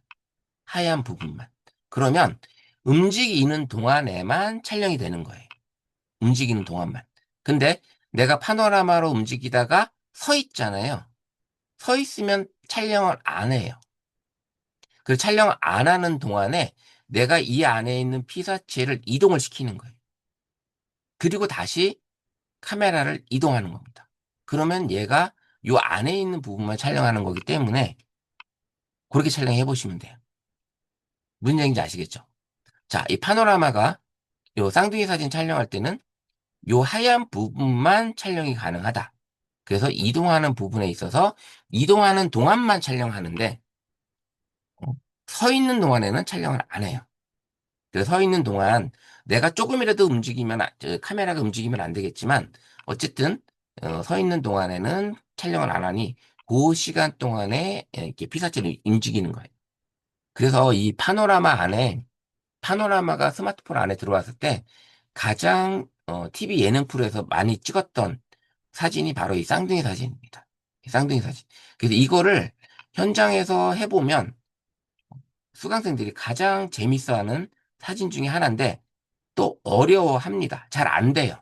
하얀 부분만. 그러면 움직이는 동안에만 촬영이 되는 거예요. 움직이는 동안만. 근데 내가 파노라마로 움직이다가 서 있잖아요. 서 있으면 촬영을 안 해요. 그 촬영 안 하는 동안에 내가 이 안에 있는 피사체를 이동을 시키는 거예요. 그리고 다시 카메라를 이동하는 겁니다. 그러면 얘가 요 안에 있는 부분만 촬영하는 거기 때문에 그렇게 촬영해 보시면 돼요. 무슨 얘기인지 아시겠죠? 자, 이 파노라마가 요 쌍둥이 사진 촬영할 때는 요 하얀 부분만 촬영이 가능하다. 그래서 이동하는 부분에 있어서 이동하는 동안만 촬영하는데 서 있는 동안에는 촬영을 안 해요. 그래서 서 있는 동안 내가 조금이라도 움직이면 카메라가 움직이면 안 되겠지만 어쨌든 서 있는 동안에는 촬영을 안 하니 그 시간 동안에 이렇게 피사체를 움직이는 거예요. 그래서 이 파노라마가 스마트폰 안에 들어왔을 때 가장 TV 예능 프로에서 많이 찍었던 사진이 바로 이 쌍둥이 사진입니다. 이 쌍둥이 사진. 그래서 이거를 현장에서 해보면 수강생들이 가장 재밌어하는 사진 중에 하나인데 또 어려워합니다. 잘 안 돼요.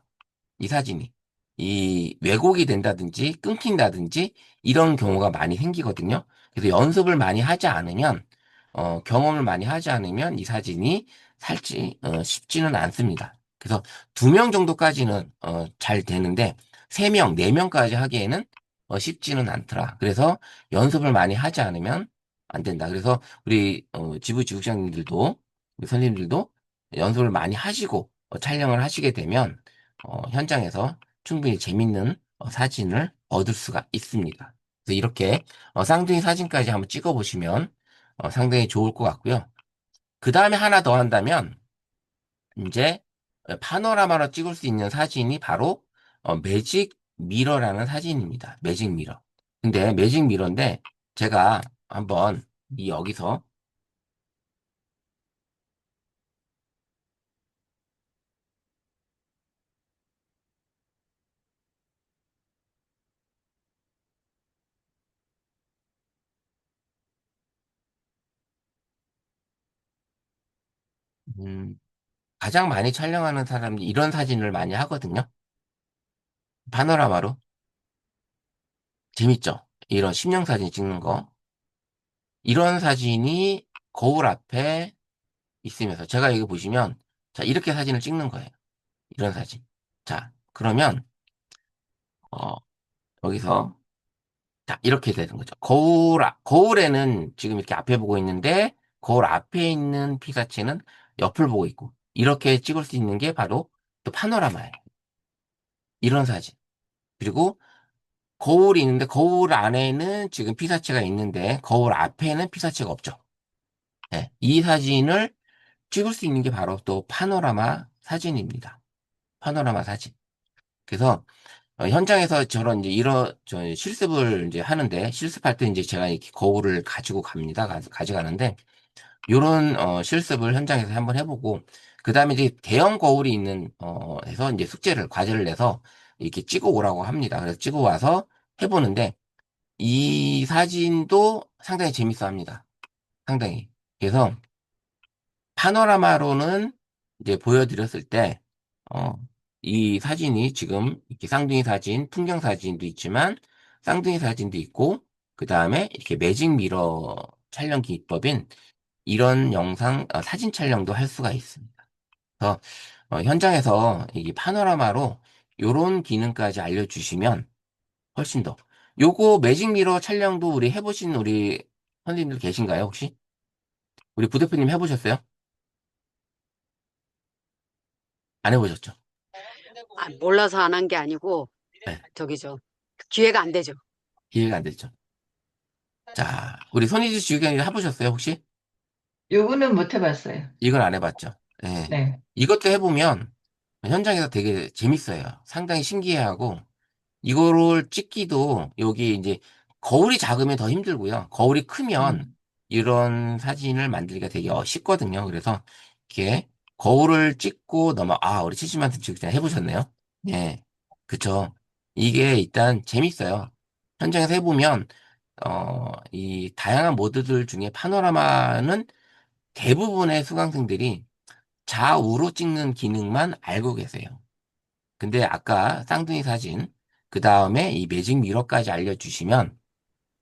이 사진이. 이 왜곡이 된다든지 끊긴다든지 이런 경우가 많이 생기거든요. 그래서 연습을 많이 하지 않으면, 경험을 많이 하지 않으면 이 사진이 쉽지는 않습니다. 그래서 2명 정도까지는, 잘 되는데, 3명, 4명까지 하기에는, 쉽지는 않더라. 그래서 연습을 많이 하지 않으면 안 된다. 그래서 우리, 지부지국장님들도, 우리 선생님들도 연습을 많이 하시고, 촬영을 하시게 되면, 현장에서 충분히 재밌는 사진을 얻을 수가 있습니다. 그래서 이렇게 쌍둥이 사진까지 한번 찍어보시면 상당히 좋을 것 같고요. 그 다음에 하나 더 한다면 이제 파노라마로 찍을 수 있는 사진이 바로 매직 미러라는 사진입니다. 매직 미러. 근데 매직 미러인데 제가 한번 이 여기서 음, 가장 많이 촬영하는 사람이 이런 사진을 많이 하거든요. 파노라마로. 재밌죠? 이런 심령 사진 찍는 거. 이런 사진이 거울 앞에 있으면서 제가 여기 보시면 자 이렇게 사진을 찍는 거예요. 이런 사진. 자 그러면 어, 여기서 자 이렇게 되는 거죠. 거울에는 지금 이렇게 앞에 보고 있는데 거울 앞에 있는 피사체는 옆을 보고 있고 이렇게 찍을 수 있는 게 바로 또 파노라마예요. 이런 사진. 그리고 거울이 있는데 거울 안에는 지금 피사체가 있는데 거울 앞에는 피사체가 없죠. 네, 이 사진을 찍을 수 있는 게 바로 또 파노라마 사진입니다. 파노라마 사진. 그래서 현장에서 저런 이제 이런 저 실습을 이제 하는데 실습할 때 이제 제가 이렇게 거울을 가지고 갑니다. 가져가는데 요런 실습을 현장에서 한번 해보고 그다음에 이제 대형 거울이 있는 해서 이제 숙제를 과제를 내서 이렇게 찍어 오라고 합니다. 그래서 찍어 와서 해보는데 이 사진도 상당히 재밌어 합니다. 상당히. 그래서 파노라마로는 이제 보여드렸을 때, 어, 이 사진이 지금 이렇게 쌍둥이 사진, 풍경 사진도 있지만 쌍둥이 사진도 있고, 그 다음에 이렇게 매직 미러 촬영 기법인 이런 영상, 사진 촬영도 할 수가 있습니다. 그래서 현장에서 이 파노라마로 이런 기능까지 알려주시면 훨씬 더. 요거 매직 미러 촬영도 우리 해보신 우리 선생님들 계신가요, 혹시? 우리 부대표님 해보셨어요? 안 해보셨죠? 아, 몰라서 안 한 게 아니고, 네, 저기죠. 기회가 안 되죠. 기회가 안 됐죠. 자, 우리 손희지 지휘관님 해보셨어요, 혹시? 요거는 못 해봤어요. 이건 안 해봤죠. 네. 네. 이것도 해보면 현장에서 되게 재밌어요. 상당히 신기해하고, 이거를 찍기도 여기 이제 거울이 작으면 더 힘들고요. 거울이 크면 음. 이런 사진을 만들기가 되게 쉽거든요. 그래서 이렇게 거울을 찍고 우리 70만 트 지금 해보셨네요. 네. 그쵸. 이게 일단 재밌어요. 현장에서 해보면, 이 다양한 모드들 중에 파노라마는 대부분의 수강생들이 좌우로 찍는 기능만 알고 계세요. 근데 아까 쌍둥이 사진, 그 다음에 이 매직 미러까지 알려주시면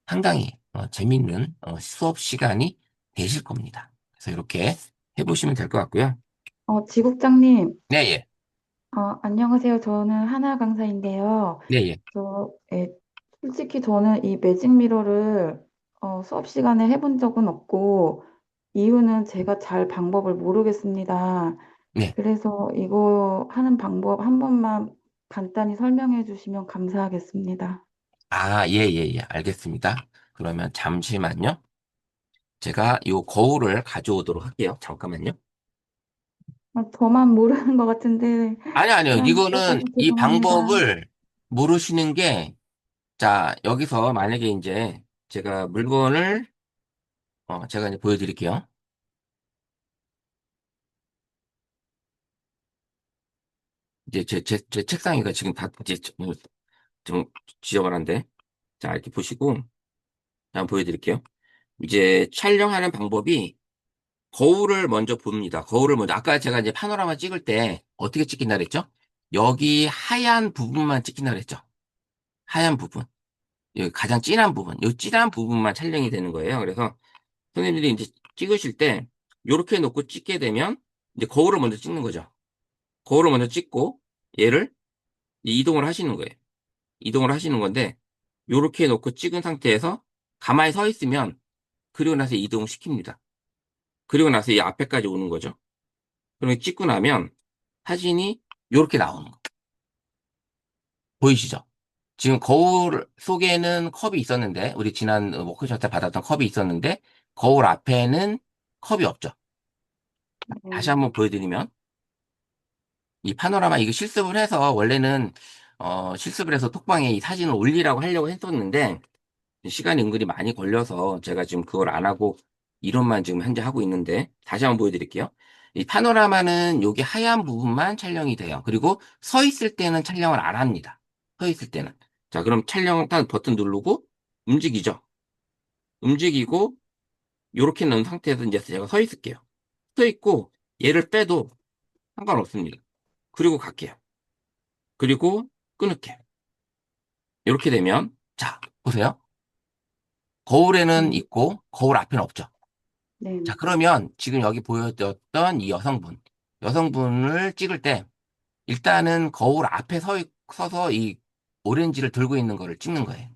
상당히 재밌는 수업 시간이 되실 겁니다. 그래서 이렇게 해보시면 될 것 같고요. 지국장님, 네, 예. 안녕하세요. 저는 하나 강사인데요. 네, 예. 예, 솔직히 저는 이 매직 미러를 수업 시간에 해본 적은 없고, 이유는 제가 잘 방법을 모르겠습니다. 네. 그래서 이거 하는 방법 한 번만 간단히 설명해 주시면 감사하겠습니다. 아, 예, 예, 예. 알겠습니다. 그러면 잠시만요. 제가 요 거울을 가져오도록 할게요. 잠깐만요. 저만 모르는 것 같은데, 아니요. 이거는 사람들께서 이 죄송합니다. 방법을 모르시는 게, 자, 여기서 만약에 이제 제가 물건을, 제가 이제 보여드릴게요. 이제 제 책상이가 지금 다 이제 좀 지저분한데. 자, 이렇게 보시고, 한번 보여드릴게요. 이제 촬영하는 방법이 거울을 먼저 봅니다. 거울을 먼저, 아까 제가 이제 파노라마 찍을 때 어떻게 찍긴다 그랬죠? 여기 하얀 부분만 찍긴다 그랬죠? 하얀 부분. 여기 가장 진한 부분. 이 진한 부분만 촬영이 되는 거예요. 그래서 선생님들이 이제 찍으실 때, 이렇게 놓고 찍게 되면, 이제 거울을 먼저 찍는 거죠. 거울을 먼저 찍고, 얘를 이동을 하시는 거예요. 이동을 하시는 건데, 요렇게 놓고 찍은 상태에서 가만히 서 있으면, 그리고 나서 이동을 시킵니다. 그리고 나서 이 앞에까지 오는 거죠. 그러면 찍고 나면 사진이 요렇게 나오는 거. 보이시죠? 지금 거울 속에는 컵이 있었는데, 우리 지난 워크숍 때 받았던 컵이 있었는데, 거울 앞에는 컵이 없죠. 다시 네. 한번 보여드리면, 이 파노라마 이거 실습을 해서, 원래는, 실습을 해서 톡방에 이 사진을 올리라고 하려고 했었는데, 시간이 은근히 많이 걸려서 제가 지금 그걸 안 하고 이론만 지금 현재 하고 있는데 다시 한번 보여드릴게요. 이 파노라마는 여기 하얀 부분만 촬영이 돼요. 그리고 서 있을 때는 촬영을 안 합니다. 서 있을 때는. 자, 그럼 촬영 딱 버튼 누르고 움직이죠. 움직이고 이렇게 넣은 상태에서 이제 제가 서 있을게요. 서 있고 얘를 빼도 상관없습니다. 그리고 갈게요. 그리고 끊을게요. 이렇게 되면 자, 보세요. 거울에는 네. 있고 거울 앞에는 없죠. 네. 자, 그러면 지금 여기 보여줬던 이 여성분을 찍을 때 일단은 거울 앞에 서서 이 오렌지를 들고 있는 거를 찍는 거예요.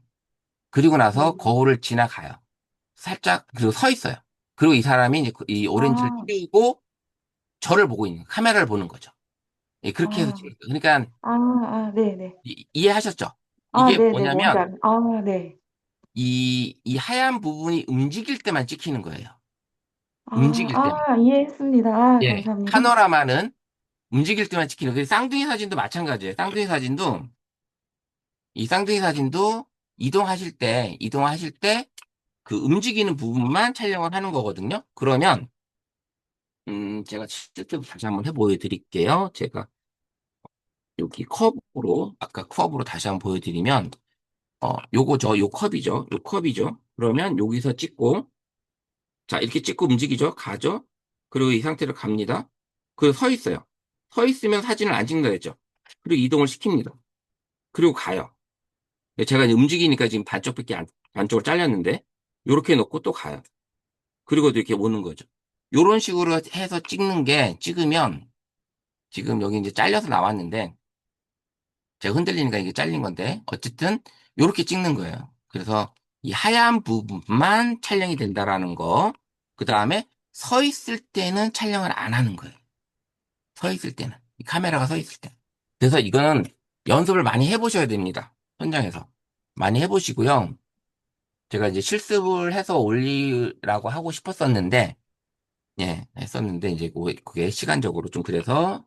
그리고 나서 음. 거울을 지나가요. 살짝, 그리고 서 있어요. 그리고 이 사람이 이제 이 오렌지를 아, 띄우고 저를 보고 있는, 카메라를 보는 거죠. 예, 그렇게 해서 아, 찍을 거예요. 그러니까 네네. 이해하셨죠? 아, 이게 네네. 뭔지 뭐냐면 네. 이 하얀 부분이 움직일 때만 찍히는 거예요. 아, 움직일 때만. 이해했습니다. 예, 감사합니다. 파노라마는 움직일 때만 찍히는 그 쌍둥이 사진도 마찬가지예요. 쌍둥이 사진도 이 쌍둥이 사진도 이동하실 때 그 움직이는 부분만 촬영을 하는 거거든요. 그러면, 제가 실제로 다시 한번 보여드릴게요. 제가 여기 아까 컵으로 다시 한번 보여드리면, 요거죠. 요 컵이죠. 요 컵이죠. 그러면 여기서 찍고, 자, 이렇게 찍고 움직이죠. 가죠. 그리고 이 상태로 갑니다. 그리고 서 있어요. 서 있으면 사진을 안 찍는다 했죠. 그리고 이동을 시킵니다. 그리고 가요. 제가 이제 움직이니까 지금 반쪽으로 잘렸는데, 요렇게 놓고 또 가요. 그리고 또 이렇게 오는 거죠. 요런 식으로 해서 찍으면, 지금 여기 이제 잘려서 나왔는데, 제가 흔들리니까 이게 잘린 건데, 어쨌든, 요렇게 찍는 거예요. 그래서 이 하얀 부분만 촬영이 된다라는 거, 그 다음에 서 있을 때는 촬영을 안 하는 거예요. 서 있을 때는. 이 카메라가 서 있을 때. 그래서 이거는 연습을 많이 해보셔야 됩니다. 현장에서. 많이 해보시고요. 제가 이제 실습을 해서 올리라고 하고 싶었었는데, 예, 했었는데, 이제 그게 시간적으로 좀 그래서,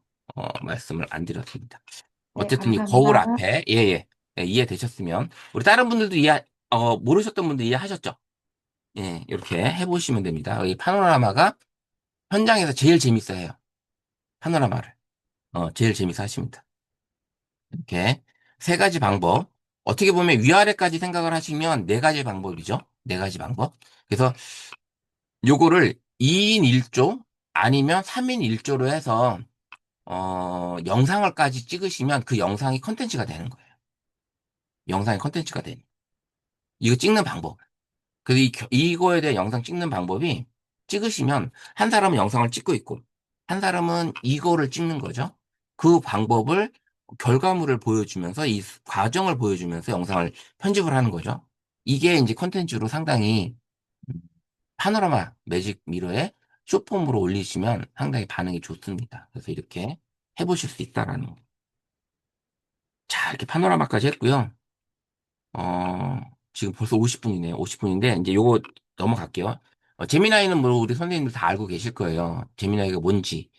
말씀을 안 드렸습니다. 네, 어쨌든 이 거울 감사합니다. 앞에, 예, 예, 예, 이해되셨으면, 우리 다른 분들도 모르셨던 분들 이해하셨죠? 예, 이렇게 해보시면 됩니다. 이 파노라마가 현장에서 제일 재밌어 해요. 파노라마를. 제일 재밌어 하십니다. 이렇게 세 가지 방법. 어떻게 보면 위아래까지 생각을 하시면 네 가지 방법이죠. 네 가지 방법. 그래서 요거를 2인 1조 아니면 3인 1조로 해서 영상을까지 찍으시면 그 영상이 컨텐츠가 되는 거예요. 영상이 컨텐츠가 되는. 이거 찍는 방법. 그래서 이거에 대한 영상 찍는 방법이 찍으시면 한 사람은 영상을 찍고 있고 한 사람은 이거를 찍는 거죠. 그 방법을 결과물을 보여주면서 이 과정을 보여주면서 영상을 편집을 하는 거죠. 이게 이제 컨텐츠로 상당히 음, 파노라마 매직 미러에 숏폼으로 올리시면 상당히 반응이 좋습니다. 그래서 이렇게 해보실 수 있다라는 거. 자, 이렇게 파노라마까지 했고요. 어, 지금 벌써 50분이네요. 50분인데, 이제 요거 넘어갈게요. 제미나이는 뭐 우리 선생님들 다 알고 계실 거예요. 제미나이가 뭔지.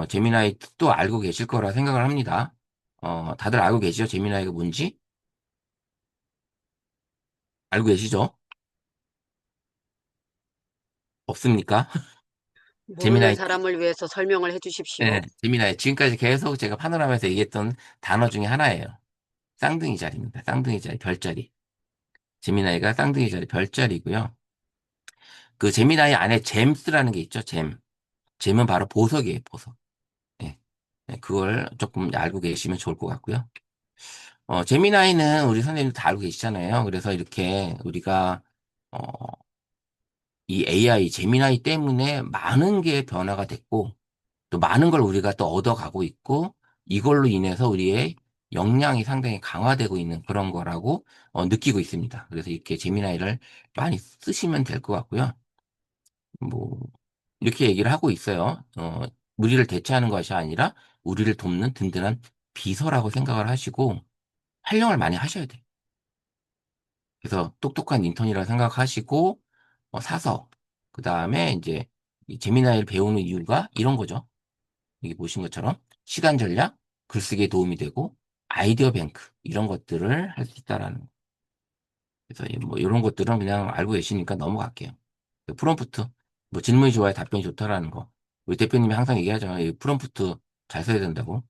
제미나이 또 알고 계실 거라 생각을 합니다. 다들 알고 계시죠? 제미나이가 뭔지? 알고 계시죠? 없습니까? 모르는 제미나이, 사람을 위해서 설명을 해 주십시오. 네, 제미나이. 지금까지 계속 제가 파노라마에서 얘기했던 단어 중에 하나예요. 쌍둥이 자리입니다. 쌍둥이 자리, 별자리. 제미나이가 쌍둥이 자리, 별자리고요. 그 제미나이 안에 잼스라는 게 있죠, 잼. 잼은 바로 보석이에요, 보석. 예. 네, 그걸 조금 알고 계시면 좋을 것 같고요. 제미나이는 우리 선생님도 다 알고 계시잖아요. 그래서 이렇게 우리가, 어, 이 AI, 제미나이 때문에 많은 게 변화가 됐고, 또 많은 걸 우리가 또 얻어가고 있고, 이걸로 인해서 우리의 역량이 상당히 강화되고 있는 그런 거라고 느끼고 있습니다. 그래서 이렇게 제미나이를 많이 쓰시면 될 것 같고요. 뭐, 이렇게 얘기를 하고 있어요. 우리를 대체하는 것이 아니라 우리를 돕는 든든한 비서라고 생각을 하시고 활용을 많이 하셔야 돼요. 그래서 똑똑한 인턴이라고 생각하시고 사서 그 다음에 이제 이 제미나이를 배우는 이유가 이런 거죠. 여기 보신 것처럼 시간 절약, 글쓰기에 도움이 되고 아이디어 뱅크 이런 것들을 할 수 있다라는 거. 그래서 뭐 이런 것들은 그냥 알고 계시니까 넘어갈게요. 그 프롬프트 뭐 질문이 좋아야 답변이 좋다라는 거. 우리 대표님이 항상 얘기하잖아요. 이 프롬프트 잘 써야 된다고.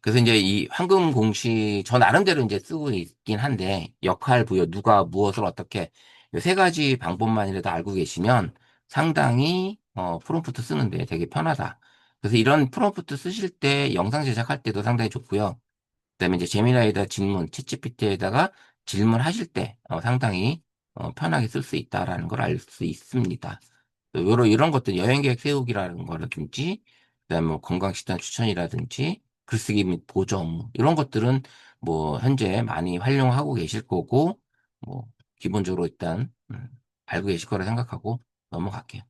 그래서 이제 이 황금 공시 저 나름대로 이제 쓰고 있긴 한데 역할 부여 누가 무엇을 어떻게 이 세 가지 방법만이라도 알고 계시면 상당히 프롬프트 쓰는데 되게 편하다. 그래서 이런 프롬프트 쓰실 때 영상 제작할 때도 상당히 좋고요. 그다음에 이제 제미나이에다 질문, 챗GPT에다가 질문하실 때 상당히 편하게 쓸 수 있다라는 걸 알 수 있습니다. 이런 것들 여행 계획 세우기라는 거라든지 그다음에 뭐 건강식단 추천이라든지 글쓰기 및 보조 업무 이런 것들은 뭐 현재 많이 활용하고 계실 거고 뭐 기본적으로 일단 알고 계실 거라 생각하고 넘어갈게요.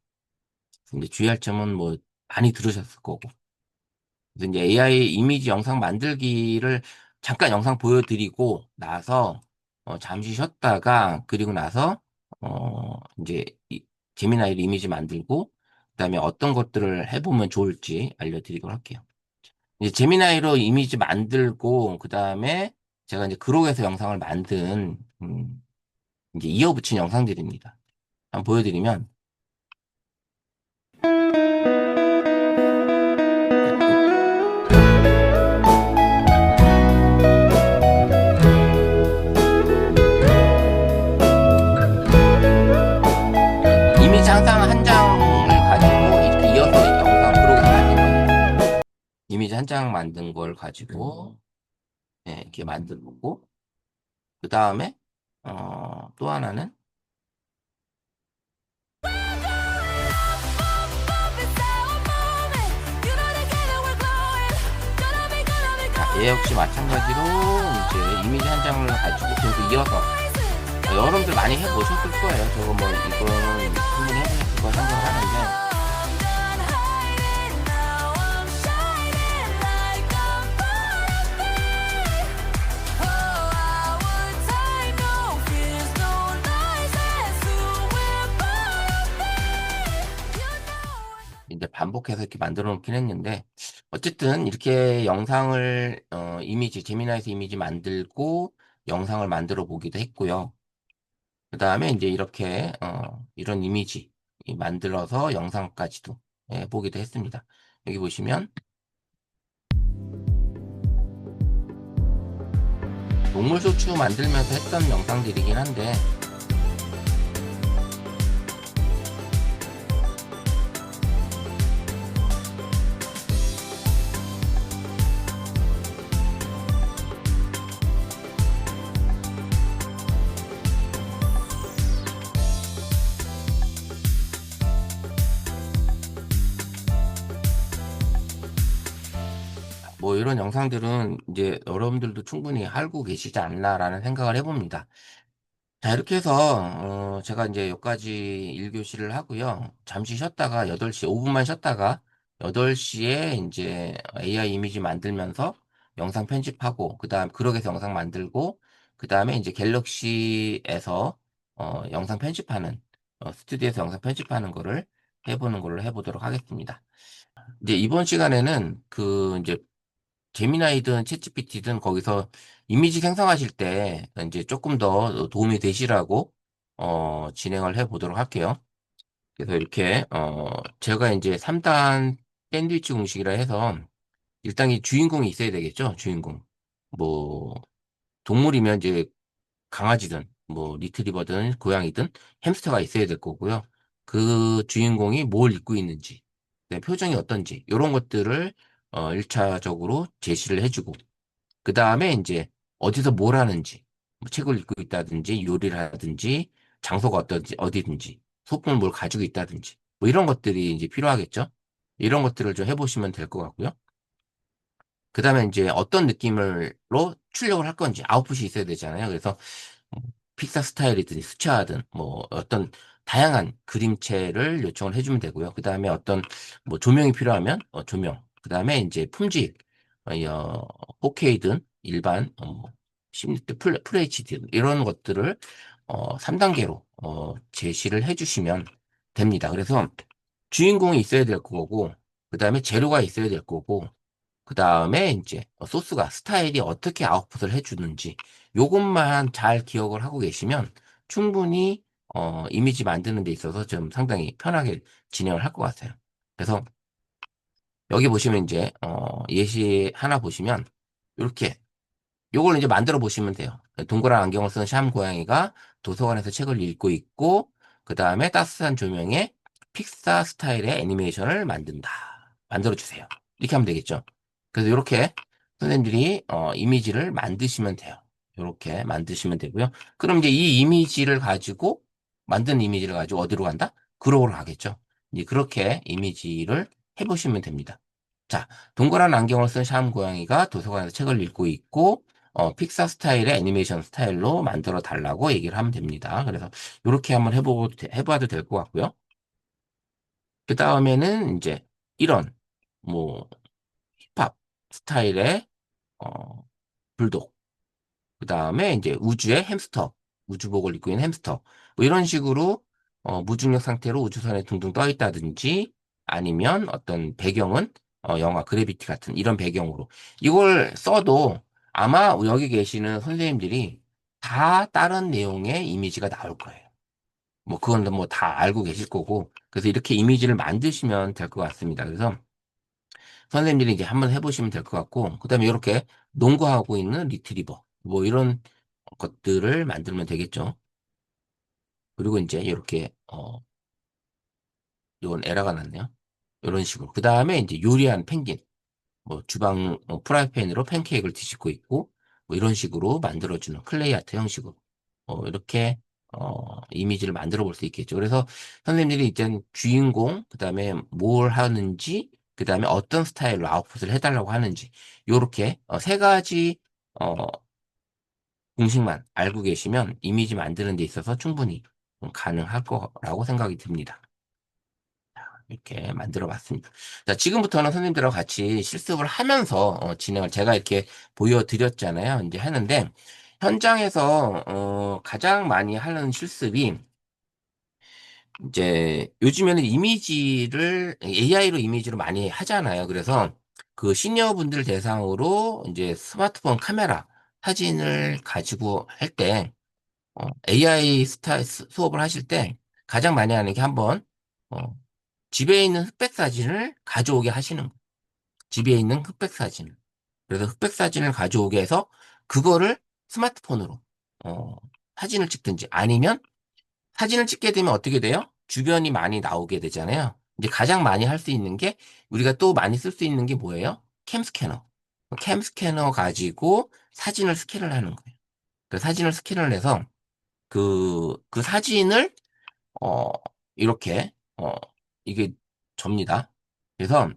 이제 주의할 점은 뭐 많이 들으셨을 거고 그래서 이제 AI 이미지 영상 만들기를 잠깐 영상 보여드리고 나서 잠시 쉬었다가 그리고 나서 이제 제미나이로 이미지 만들고 그다음에 어떤 것들을 해보면 좋을지 알려드리도록 할게요. 이제 제미나이로 이미지 만들고 그다음에 제가 이제 그록에서 영상을 만든, 이제 이어붙인 영상들입니다. 한번 보여드리면, 이미지 항상 한 장을 가지고 이렇게 이어서 영상 그록에서 만든 거예요. 이미지 한 장 만든 걸 가지고, 네, 이렇게 만들고, 그 다음에, 또 하나는, 얘 역시 마찬가지로 이제 이미지 한 장을 가지고 계속 이어서 여러분들 많이 해보셨을 거예요. 저거 뭐 이거는 충분히 해보셨을 거 생각하는데 이제 반복해서 이렇게 만들어 놓긴 했는데 어쨌든 이렇게 영상을 이미지 제미나이에서 이미지 만들고 영상을 만들어 보기도 했고요. 그 다음에 이제 이렇게 이런 이미지 만들어서 영상까지도 보기도 했습니다. 여기 보시면 동물 쇼츠 만들면서 했던 영상들이긴 한데 뭐 이런 영상들은 이제 여러분들도 충분히 알고 계시지 않나라는 생각을 해봅니다. 자, 이렇게 해서 제가 이제 여기까지 1교시를 하고요. 잠시 쉬었다가 8시 5분만 쉬었다가 8시에 이제 AI 이미지 만들면서 영상 편집하고 그다음 그럭에서 영상 만들고 그다음에 이제 갤럭시에서 영상 편집하는 스튜디오에서 영상 편집하는 거를 해보는 걸로 해보도록 하겠습니다. 이제 이번 시간에는 그 이제 제미나이든 챗GPT든 거기서 이미지 생성하실 때 이제 조금 더 도움이 되시라고 진행을 해 보도록 할게요. 그래서 이렇게 제가 이제 3단 샌드위치 공식이라 해서 일단 이 주인공이 있어야 되겠죠. 주인공. 뭐 동물이면 이제 강아지든 뭐 리트리버든 고양이든 햄스터가 있어야 될 거고요. 그 주인공이 뭘 입고 있는지, 내 표정이 어떤지 이런 것들을 1차적으로 제시를 해주고 그 다음에 이제 어디서 뭘 하는지, 뭐 책을 읽고 있다든지, 요리를 하든지, 장소가 어떤지, 어디든지, 소품을 뭘 가지고 있다든지, 뭐 이런 것들이 이제 필요하겠죠? 이런 것들을 좀 해보시면 될 것 같고요. 그 다음에 이제 어떤 느낌으로 출력을 할 건지, 아웃풋이 있어야 되잖아요. 그래서 뭐 픽사 스타일이든 수채화든 뭐 어떤 다양한 그림체를 요청을 해주면 되고요. 그 다음에 어떤 뭐 조명이 필요하면 조명, 그 다음에 이제 품질, 4K든 일반 뭐 16대 FHD 이런 것들을 3단계로 제시를 해주시면 됩니다. 그래서 주인공이 있어야 될 거고, 그 다음에 재료가 있어야 될 거고, 그 다음에 이제 소스가 스타일이 어떻게 아웃풋을 해주는지 요것만 잘 기억을 하고 계시면 충분히 이미지 만드는 데 있어서 좀 상당히 편하게 진행을 할 것 같아요. 그래서 여기 보시면 이제 예시 하나 보시면 이렇게 요걸 이제 만들어 보시면 돼요. 동그란 안경을 쓴 샴 고양이가 도서관에서 책을 읽고 있고 그 다음에 따뜻한 조명에 픽사 스타일의 애니메이션을 만든다. 만들어 주세요. 이렇게 하면 되겠죠. 그래서 이렇게 선생님들이 이미지를 만드시면 돼요. 이렇게 만드시면 되고요. 그럼 이제 이 이미지를 가지고 만든 이미지를 가지고 어디로 간다? 그로로 가겠죠. 이제 그렇게 이미지를 해보시면 됩니다. 자, 동그란 안경을 쓴 샴 고양이가 도서관에서 책을 읽고 있고 픽사 스타일의 애니메이션 스타일로 만들어 달라고 얘기를 하면 됩니다. 그래서 이렇게 한번 해봐도 될 것 같고요. 그 다음에는 이제 이런 뭐 힙합 스타일의 어, 불독. 그 다음에 이제 우주의 햄스터, 우주복을 입고 있는 햄스터. 뭐 이런 식으로 무중력 상태로 우주선에 둥둥 떠 있다든지 아니면 어떤 배경은 영화 그래비티 같은 이런 배경으로 이걸 써도 아마 여기 계시는 선생님들이 다 다른 내용의 이미지가 나올 거예요. 뭐 그건 뭐 다 알고 계실 거고. 그래서 이렇게 이미지를 만드시면 될 것 같습니다. 그래서 선생님들이 이제 한번 해보시면 될 것 같고, 그다음에 이렇게 농구하고 있는 리트리버, 뭐 이런 것들을 만들면 되겠죠. 그리고 이제 이렇게 이건 에러가 났네요. 이런 식으로. 그 다음에 이제 요리하는 펭귄, 뭐 주방 프라이팬으로 팬케이크를 뒤집고 있고, 뭐 이런 식으로 만들어주는 클레이 아트 형식으로 이렇게 이미지를 만들어 볼 수 있겠죠. 그래서 선생님들이 이제 주인공, 그 다음에 뭘 하는지, 그 다음에 어떤 스타일로 아웃풋을 해달라고 하는지, 요렇게 세 가지 어, 공식만 알고 계시면 이미지 만드는 데 있어서 충분히 가능할 거라고 생각이 듭니다. 이렇게 만들어 봤습니다. 자, 지금부터는 선생님들하고 같이 실습을 하면서 진행을 제가 이렇게 보여드렸잖아요. 이제 하는데 현장에서 가장 많이 하는 실습이 이제 요즘에는 이미지를 AI로 이미지로 많이 하잖아요. 그래서 그 시니어분들 대상으로 이제 스마트폰 카메라 사진을 가지고 할 때 AI 수업을 하실 때 가장 많이 하는 게 한번 어, 집에 있는 흑백 사진을 가져오게 하시는 거예요. 집에 있는 흑백 사진. 그래서 흑백 사진을 가져오게 해서 그거를 스마트폰으로 어, 사진을 찍든지 아니면 사진을 찍게 되면 어떻게 돼요? 주변이 많이 나오게 되잖아요. 이제 가장 많이 할 수 있는 게 우리가 또 많이 쓸 수 있는 게 뭐예요? 캠 스캐너. 캠 스캐너 가지고 사진을 스캔을 하는 거예요. 그 사진을 스캔을 해서 그 사진을 어, 이렇게, 이게 접니다. 그래서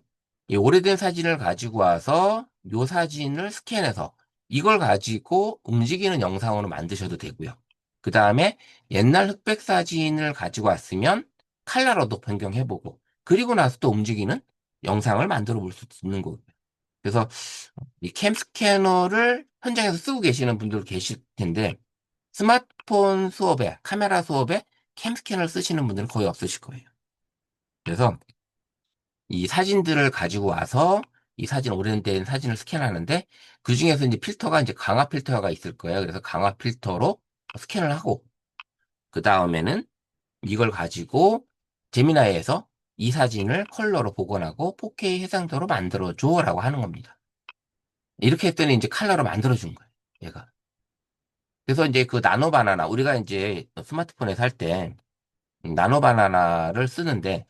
이 오래된 사진을 가지고 와서 이 사진을 스캔해서 이걸 가지고 움직이는 영상으로 만드셔도 되고요. 그 다음에 옛날 흑백 사진을 가지고 왔으면 칼라로도 변경해보고 그리고 나서 또 움직이는 영상을 만들어 볼 수 있는 거고요. 그래서 이 캠 스캐너를 현장에서 쓰고 계시는 분들 계실 텐데 스마트폰 수업에, 카메라 수업에 캠 스캐너를 쓰시는 분들은 거의 없으실 거예요. 그래서 이 사진들을 가지고 와서 이 사진, 오래된 사진을 스캔하는데 그 중에서 이제 필터가 이제 강화 필터가 있을 거예요. 그래서 강화 필터로 스캔을 하고 그 다음에는 이걸 가지고 제미나이에서 이 사진을 컬러로 복원하고 4K 해상도로 만들어줘 라고 하는 겁니다. 이렇게 했더니 이제 컬러로 만들어준 거예요. 얘가. 그래서 이제 그 나노 바나나, 우리가 이제 스마트폰에서 할 때 나노 바나나를 쓰는데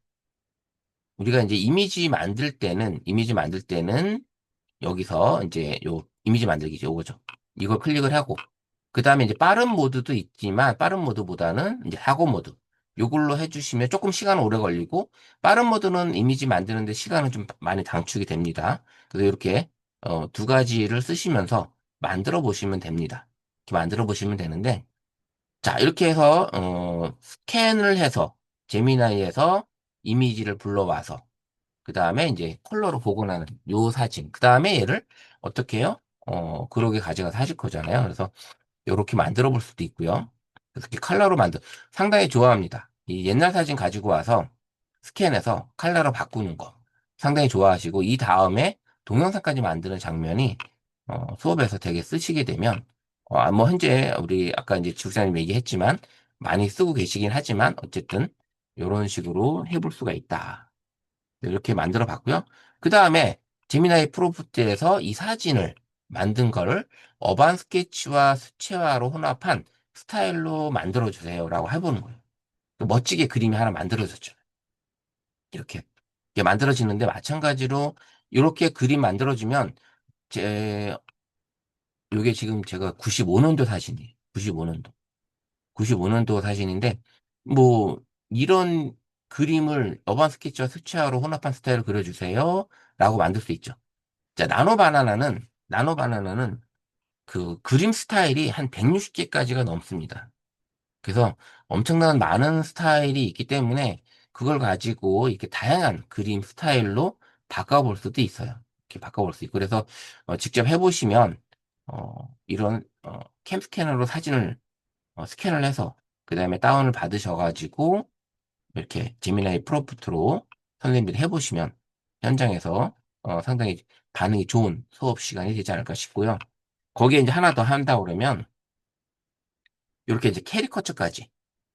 우리가 이제 이미지 만들 때는 여기서 이제 요 이미지 만들기죠. 요거죠. 이걸 클릭을 하고 그 다음에 이제 빠른 모드도 있지만 빠른 모드보다는 이제 사고 모드 요걸로 해주시면 조금 시간 오래 걸리고 빠른 모드는 이미지 만드는데 시간은 좀 많이 단축이 됩니다. 그래서 이렇게 두 가지를 쓰시면서 만들어 보시면 됩니다. 이렇게 만들어 보시면 되는데 자, 이렇게 해서, 스캔을 해서, 제미나이에서 이미지를 불러와서, 그 다음에 이제 컬러로 복원하는 요 사진, 그 다음에 얘를 어떻게 해요? 그러게 가져가서 하실 거잖아요. 그래서 이렇게 만들어 볼 수도 있고요. 그래서 이렇게 컬러로 상당히 좋아합니다. 이 옛날 사진 가지고 와서 스캔해서 컬러로 바꾸는 거 상당히 좋아하시고, 이 다음에 동영상까지 만드는 장면이 수업에서 되게 쓰시게 되면, 뭐, 현재 우리 아까 이제 지국장님 얘기했지만, 많이 쓰고 계시긴 하지만, 어쨌든, 이런 식으로 해볼 수가 있다. 이렇게 만들어 봤고요. 그 다음에, 제미나이 프로mpt에서 이 사진을 만든 거를 어반 스케치와 수채화로 혼합한 스타일로 만들어 주세요라고 해보는 거예요. 멋지게 그림이 하나 만들어졌죠. 이렇게. 이게 만들어지는데, 마찬가지로, 이렇게 그림 만들어지면, 제 요게 지금 제가 95년도 사진이에요. 95년도. 95년도 사진인데, 뭐, 이런 그림을 어반 스케치와 수채화로 혼합한 스타일을 그려주세요. 라고 만들 수 있죠. 자, 나노바나나는 그 그림 스타일이 한 160개까지가 넘습니다. 그래서 엄청난 많은 스타일이 있기 때문에 그걸 가지고 이렇게 다양한 그림 스타일로 바꿔볼 수도 있어요. 이렇게 바꿔볼 수 있고. 그래서 직접 해보시면, 이런 캠 스캐너로 사진을 스캔을 해서 그 다음에 다운을 받으셔가지고 이렇게 제미나이 프롬프트로 선생님들이 해보시면 현장에서 상당히 반응이 좋은 수업 시간이 되지 않을까 싶고요. 거기에 이제 하나 더 한다 그러면 이렇게 이제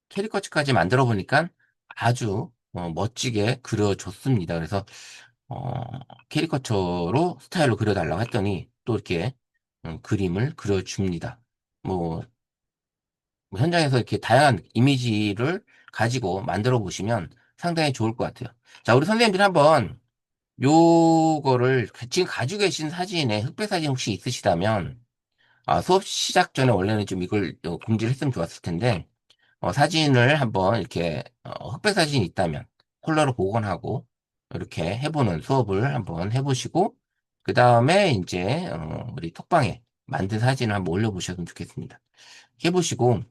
캐리커처까지 만들어 보니까 아주 멋지게 그려줬습니다. 그래서 어, 캐리커처로 스타일로 그려달라고 했더니 또 이렇게 그림을 그려줍니다. 뭐, 뭐 현장에서 이렇게 다양한 이미지를 가지고 만들어 보시면 상당히 좋을 것 같아요. 자, 우리 선생님들 한번 요거를 지금 가지고 계신 사진에 흑백 사진 혹시 있으시다면 수업 시작 전에 원래는 좀 이걸 공지를 했으면 좋았을 텐데 사진을 한번 이렇게 흑백 사진이 있다면 컬러로 복원하고 이렇게 해보는 수업을 한번 해보시고 그 다음에 이제 우리 톡방에 만든 사진을 한번 올려보셨으면 좋겠습니다. 해보시고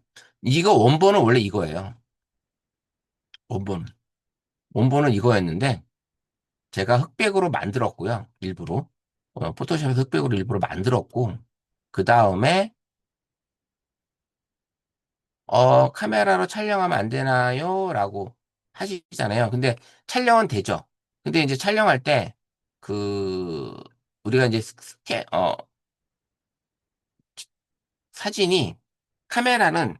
이거 원본은 원래 이거예요. 원본 원본은 이거였는데 제가 흑백으로 만들었고요. 일부러 포토샵에서 흑백으로 일부러 만들었고 그 다음에 카메라로 촬영하면 안 되나요? 라고 하시잖아요. 근데 촬영은 되죠. 근데 이제 촬영할 때, 그, 우리가 이제 사진이, 카메라는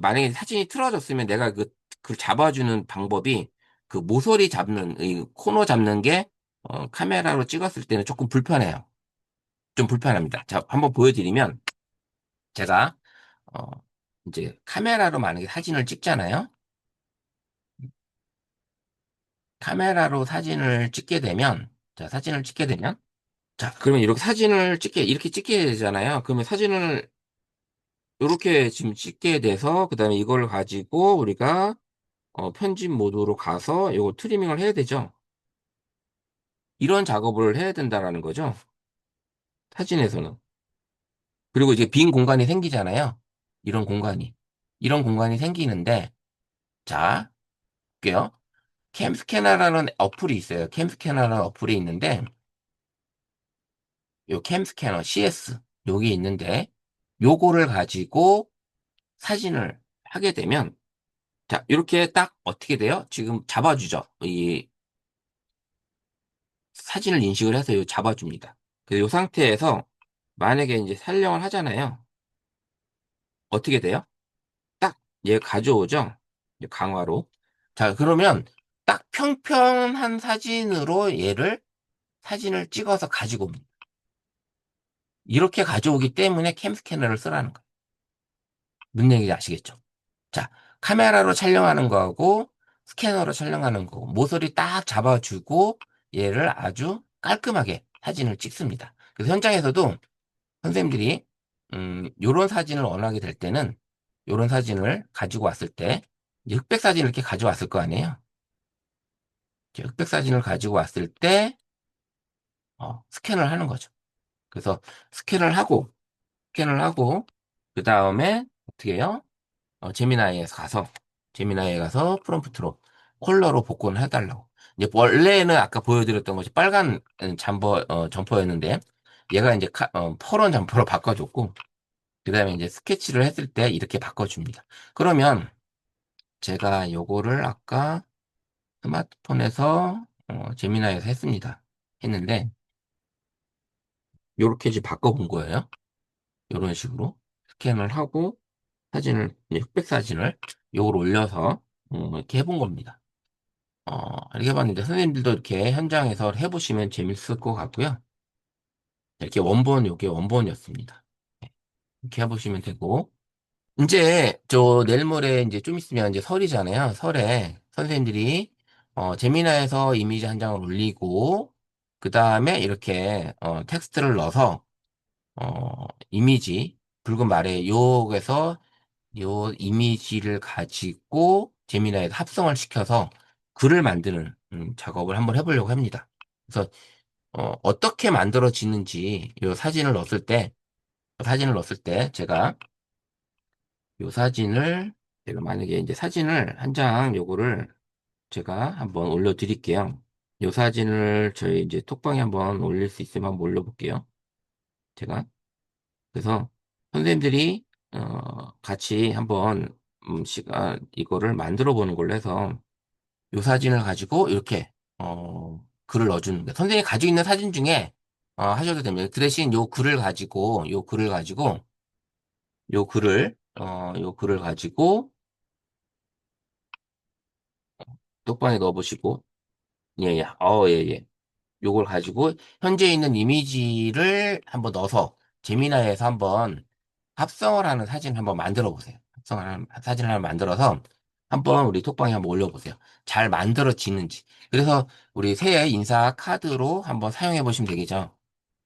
만약에 사진이 틀어졌으면 내가 그 잡아주는 방법이 그 모서리 잡는, 이 코너 잡는 게, 카메라로 찍었을 때는 조금 불편해요. 좀 불편합니다. 자, 한번 보여드리면, 제가, 어, 이제 카메라로 만약에 사진을 찍잖아요. 카메라로 사진을 찍게 되면, 자, 사진을 찍게 되면, 자, 그러면 이렇게 찍게 되잖아요. 그러면 사진을 이렇게 지금 찍게 돼서, 그 다음에 이걸 가지고 우리가, 편집 모드로 가서 이거 트리밍을 해야 되죠. 이런 작업을 해야 된다라는 거죠. 사진에서는. 그리고 이제 빈 공간이 생기잖아요. 이런 공간이. 이런 공간이 생기는데, 자, 볼게요. 캠스캐너라는 어플이 있어요. 캠스캐너라는 어플이 있는데, 요 캠스캐너 CS 여기 있는데 요거를 가지고 사진을 하게 되면 자 이렇게 딱 어떻게 돼요? 지금 잡아주죠. 이 사진을 인식을 해서 요 잡아줍니다. 그래서 요 상태에서 만약에 이제 촬영을 하잖아요. 어떻게 돼요? 딱 얘 가져오죠. 이제 강화로. 자 그러면 딱 평평한 사진으로 사진을 찍어서 가지고 옵니다. 이렇게 가져오기 때문에 캠스캐너를 쓰라는 거예요. 무슨 얘기인지 아시겠죠? 자, 카메라로 촬영하는 거하고 스캐너로 촬영하는 거고 모서리 딱 잡아주고 얘를 아주 깔끔하게 사진을 찍습니다. 그래서 현장에서도 선생님들이 요런 사진을 원하게 될 때는 요런 사진을 가지고 왔을 때 이제 흑백 사진을 이렇게 가져왔을 거 아니에요. 이제 흑백 사진을 가지고 왔을 때 스캔을 하는 거죠. 그래서 스캔을 하고 그 다음에 어떻게 해요? 제미나이에 가서 프롬프트로 컬러로 복원을 해달라고. 이제 원래는 아까 보여드렸던 것이 빨간 점퍼였는데 얘가 이제 퍼런 점퍼로 바꿔줬고 그 다음에 이제 스케치를 했을 때 이렇게 바꿔줍니다. 그러면 제가 요거를 아까 스마트폰에서 제미나이에서 했는데 요렇게 이제 바꿔본 거예요. 요런 식으로 스캔을 하고 이제 흑백 사진을 요걸 올려서 이렇게 해본 겁니다. 이렇게 해봤는데 선생님들도 이렇게 현장에서 해보시면 재밌을 것 같고요. 요게 원본이었습니다. 네, 이렇게 해보시면 되고. 이제 내일 모레 이제 좀 있으면 이제 설이잖아요. 설에 선생님들이 제미나에서 이미지 한 장을 올리고 그 다음에 이렇게 텍스트를 넣어서 이미지 붉은 말에 요에서 요 이미지를 가지고 제미나이에 합성을 시켜서 글을 만드는 작업을 한번 해보려고 합니다. 그래서 어떻게 만들어지는지 요 사진을 넣었을 때 요 사진을 제가 만약에 이제 사진을 한 장 요거를 제가 한번 올려드릴게요. 요 사진을 저희 이제 톡방에 한번 올릴 수 있으면 한번 올려볼게요. 제가 그래서 선생님들이 같이 한번 시간 이거를 만들어 보는 걸로 해서 요 사진을 가지고 이렇게 글을 넣어주는 거예요. 선생님이 가지고 있는 사진 중에 하셔도 됩니다. 그 대신 요 글을 가지고 똑방에 넣어보시고, 예, 예, 예, 예. 요걸 가지고 현재 있는 이미지를 한번 넣어서 제미나이에서 한번 합성을 하는 사진 한번 만들어 보세요. 합성하는 사진을 하나 만들어서 한번 우리 톡방에 한번 올려보세요. 잘 만들어지는지. 그래서 우리 새해 인사 카드로 한번 사용해 보시면 되겠죠.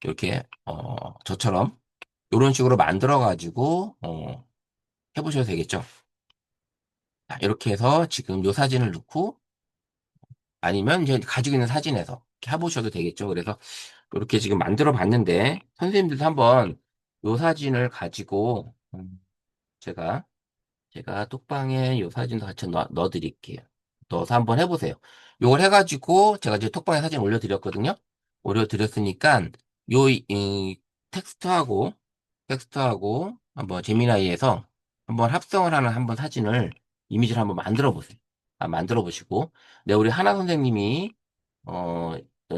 이렇게 저처럼 이런 식으로 만들어 가지고 해보셔도 되겠죠. 자, 이렇게 해서 지금 요 사진을 넣고 아니면 이제 가지고 있는 사진에서 이렇게 해보셔도 되겠죠. 그래서 이렇게 지금 만들어 봤는데 선생님들도 한번 요 사진을 가지고 제가 톡방에 요 사진도 같이 넣어드릴게요. 넣어서 한번 해보세요. 요걸 해가지고 제가 이제 톡방에 사진 올려드렸거든요. 올려드렸으니까 이 텍스트하고 한번 제미나이에서 한번 합성을 하는 한번 사진을 이미지를 한번 만들어 보세요. 만들어 보시고 우리 하나 선생님이 어,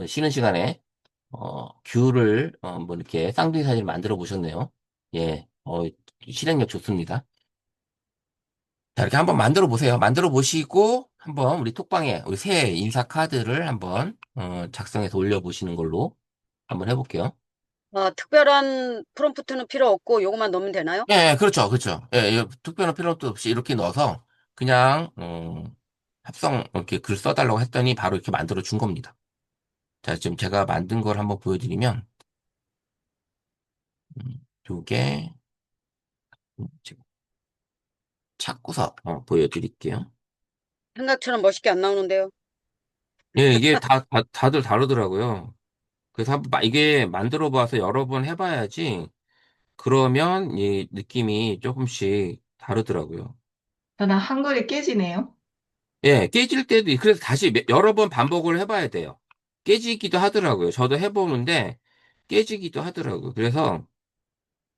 쉬는 시간에 귤을 뭐 이렇게 쌍둥이 사진을 만들어 보셨네요. 예, 실행력 좋습니다. 자, 이렇게 한번 만들어 보세요. 만들어 보시고, 한번 우리 톡방에 우리 새 인사 카드를 한번, 작성해서 올려보시는 걸로 한번 해볼게요. 특별한 프롬프트는 필요 없고 요것만 넣으면 되나요? 예, 예, 그렇죠, 그렇죠. 예, 예, 특별한 필요도 없이 이렇게 넣어서 그냥, 합성, 이렇게 글 써달라고 했더니 바로 이렇게 만들어 준 겁니다. 자, 지금 제가 만든 걸 한번 보여드리면, 요게, 지금 찾고서, 보여드릴게요. 생각처럼 멋있게 안 나오는데요. 예, 이게 다들 다르더라고요. 그래서 이게 만들어 봐서 여러 번 해봐야지, 그러면 이 느낌이 조금씩 다르더라고요. 저는 한글이 깨지네요. 예, 깨질 때도, 그래서 다시 여러 번 반복을 해봐야 돼요. 깨지기도 하더라고요. 저도 해보는데, 깨지기도 하더라고요. 그래서,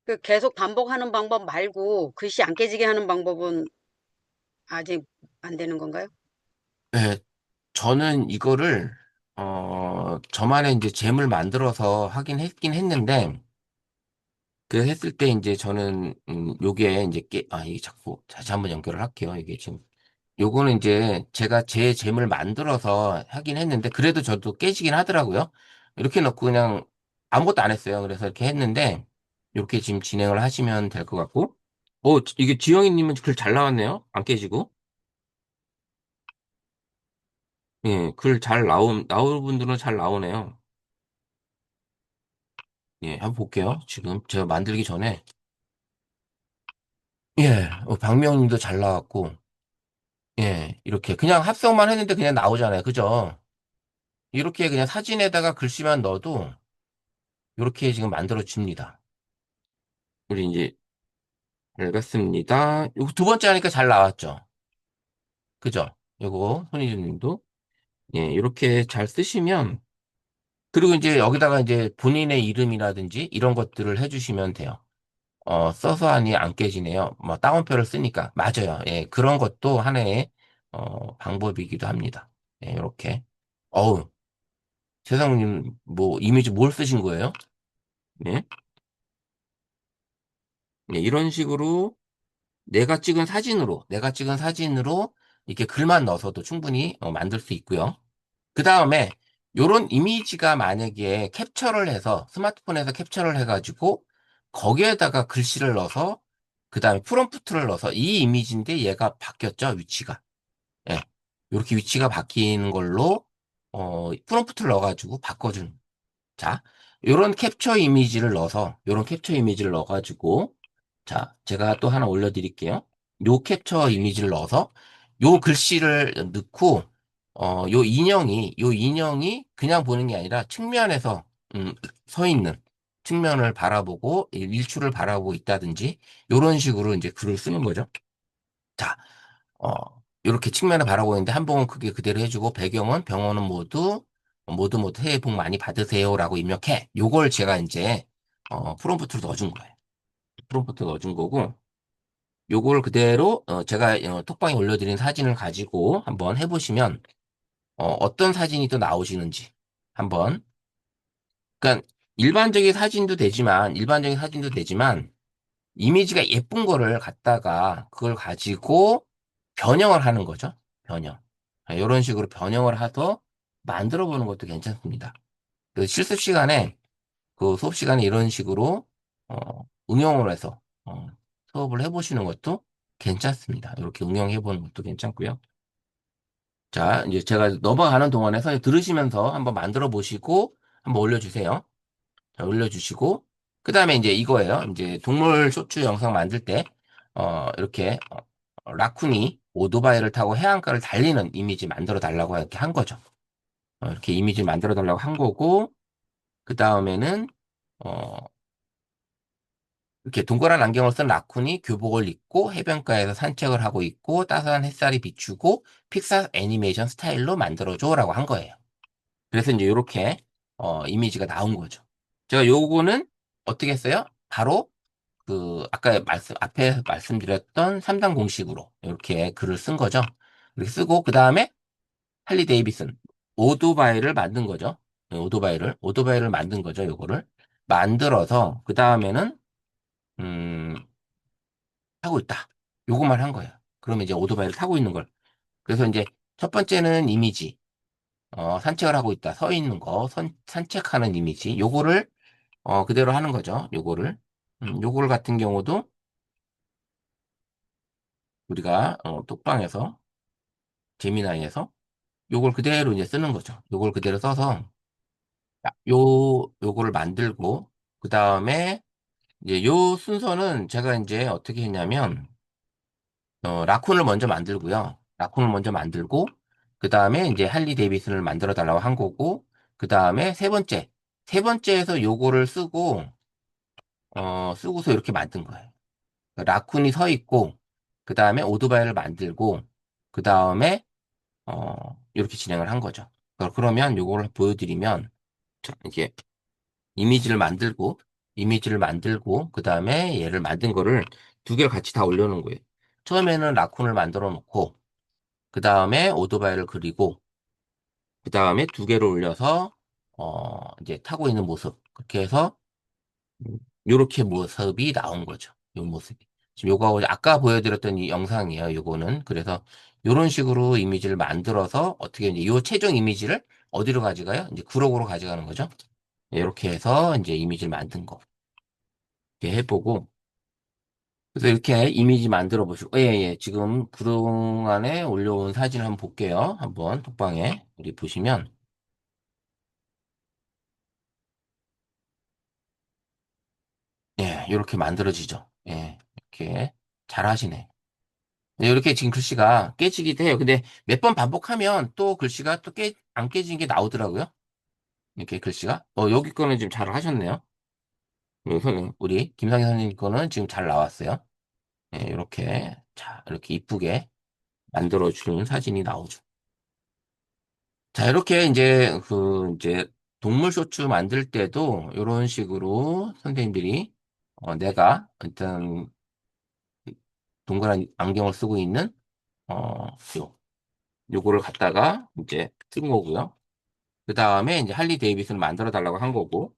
그 계속 반복하는 방법 말고 글씨 안 깨지게 하는 방법은 아직 안 되는 건가요? 예, 저는 이거를, 저만의 이제 잼을 만들어서 하긴 했긴 했는데, 그 했을 때 이제 저는, 요게 이제 이게 자꾸 다시 한번 연결을 할게요. 이게 지금. 요거는 이제 제가 제 잼을 만들어서 하긴 했는데, 그래도 저도 깨지긴 하더라고요. 이렇게 넣고 그냥 아무것도 안 했어요. 그래서 이렇게 했는데, 이렇게 지금 진행을 하시면 될 것 같고, 이게 지영이님은 글 잘 나왔네요. 안 깨지고. 예, 글 잘 나오는 분들은 잘 나오네요. 예, 한번 볼게요. 지금 제가 만들기 전에. 예, 박명님도 잘 나왔고, 예, 이렇게 그냥 합성만 했는데 그냥 나오잖아요. 그죠? 이렇게 그냥 사진에다가 글씨만 넣어도 이렇게 지금 만들어집니다. 우리 이제 읽었습니다. 요거 두 번째 하니까 잘 나왔죠? 그죠? 요거 손희준 님도 예, 이렇게 잘 쓰시면 그리고 이제 여기다가 이제 본인의 이름이라든지 이런 것들을 해주시면 돼요. 써서 하니 안 깨지네요. 뭐 따옴표를 쓰니까 맞아요. 예, 그런 것도 하나의 방법이기도 합니다. 예, 이렇게. 어우, 세상님 뭐 이미지 뭘 쓰신 거예요? 예, 예, 이런 식으로 내가 찍은 사진으로 이렇게 글만 넣어서도 충분히 만들 수 있고요. 그 다음에 요런 이미지가 만약에 캡처를 해서 스마트폰에서 캡처를 해가지고 거기에다가 글씨를 넣어서 그 다음에 프롬프트를 넣어서 이 이미지인데 얘가 바뀌었죠, 위치가. 예. 이렇게 위치가 바뀌는 걸로 프롬프트를 넣어가지고 바꿔준. 자, 요런 캡처 이미지를 넣어가지고 자, 제가 또 하나 올려드릴게요. 요 캡처 이미지를 넣어서 요 글씨를 넣고 요 인형이 그냥 보는 게 아니라 측면에서 음, 서 있는 측면을 바라보고 일출을 바라보고 있다든지 요런 식으로 이제 글을 쓰는 거죠. 자, 어, 요렇게 측면을 바라보고 있는데 한복은 크게 그대로 해주고 배경은 병원은 모두 새해 복 많이 받으세요라고 입력해. 요걸 제가 이제 프롬프트로 넣어준 거예요. 프롬프트 넣어준 거고. 요걸 그대로 제가 톡방에 올려드린 사진을 가지고 한번 해보시면 떤 사진이 또 나오시는지 한번 그러니까 일반적인 사진도 되지만, 이미지가 예쁜 거를 갖다가 그걸 가지고 변형을 하는 거죠. 변형. 이런 식으로 변형을 해서 만들어 보는 것도 괜찮습니다. 그 실습 시간에, 그 수업 시간에 이런 식으로, 응용을 해서, 수업을 해보시는 것도 괜찮습니다. 이렇게 응용해 보는 것도 괜찮고요. 자, 이제 제가 넘어가는 동안에 선생님 들으시면서 한번 만들어 보시고 한번 올려주세요. 자, 올려주시고, 그 다음에 이제 이거예요. 이제 동물 쇼츠 영상 만들 때, 이렇게, 라쿤이 오토바이를 타고 해안가를 달리는 이미지 만들어 달라고 이렇게 한 거죠. 이렇게 이미지 만들어 달라고 한 거고, 그 다음에는, 어, 이렇게 동그란 안경을 쓴 라쿤이 교복을 입고 해변가에서 산책을 하고 있고, 따스한 햇살이 비추고, 픽사 애니메이션 스타일로 만들어줘라고 한 거예요. 그래서 이제 이렇게, 이미지가 나온 거죠. 제가 요거는 어떻게 했어요? 바로 아까 앞에 말씀드렸던 3단 공식으로 이렇게 글을 쓴 거죠. 이렇게 쓰고, 그 다음에 할리 데이비슨, 오토바이를 만든 거죠. 네, 오토바이를 만든 거죠. 요거를. 만들어서, 그 다음에는, 음, 타고 있다. 요것만 한 거예요. 그러면 이제 오토바이를 타고 있는 걸. 그래서 이제 첫 번째는 이미지, 산책을 하고 있다. 서 있는 거, 산책하는 이미지. 요거를, 그대로 하는 거죠. 요거를. 요걸 같은 경우도 우리가, 톡방에서, 제미나이에서 요걸 그대로 이제 쓰는 거죠. 요걸 그대로 써서 요거를 만들고 그 다음에 이제 요 순서는 제가 이제 어떻게 했냐면 라쿤을 먼저 만들고요. 라쿤을 먼저 만들고 그 다음에 이제 할리 데이비슨을 만들어 달라고 한 거고 그 다음에 세 번째에서 요거를 쓰고서 이렇게 만든 거예요. 라쿤이 서 있고 그 다음에 오토바이를 만들고 그 다음에 이렇게 진행을 한 거죠. 그러면 요거를 보여드리면 자, 이게 이미지를 만들고, 그 다음에 얘를 만든 거를 두 개를 같이 다 올려놓은 거예요. 처음에는 라쿤을 만들어 놓고, 그 다음에 오토바이를 그리고, 그 다음에 두 개를 올려서, 이제 타고 있는 모습. 그렇게 해서, 요렇게 모습이 나온 거죠. 요 모습이. 지금 요거 아까 보여드렸던 이 영상이에요. 요거는. 그래서 요런 식으로 이미지를 만들어서 어떻게 이제 요 최종 이미지를 어디로 가져가요? 이제 구록으로 가져가는 거죠. 이렇게 해서 이제 이미지를 만든 거. 이렇게 해보고, 그래서 이렇게 이미지 만들어 보시고, 예, 예. 지금 그동안에 올려온 사진을 한번 볼게요. 한번 톡방에 우리 보시면, 예, 이렇게 만들어지죠. 예, 이렇게 잘 하시네. 네, 이렇게 지금 글씨가 깨지기도 해요. 근데 몇 번 반복하면 또 글씨가 또 안 깨지는 게 나오더라고요. 이렇게 글씨가. 여기 거는 지금 잘 하셨네요. 우리 김상희 선생님 거는 지금 잘 나왔어요. 예, 이렇게, 자, 이렇게 이쁘게 만들어주는 사진이 나오죠. 자, 이렇게 이제 동물 쇼츠 만들 때도 이런 식으로 선생님들이 내가 일단 동그란 안경을 쓰고 있는 어, 요거를 갖다가 이제 쓴 거고요. 그 다음에 이제 할리 데이비슨을 만들어 달라고 한 거고,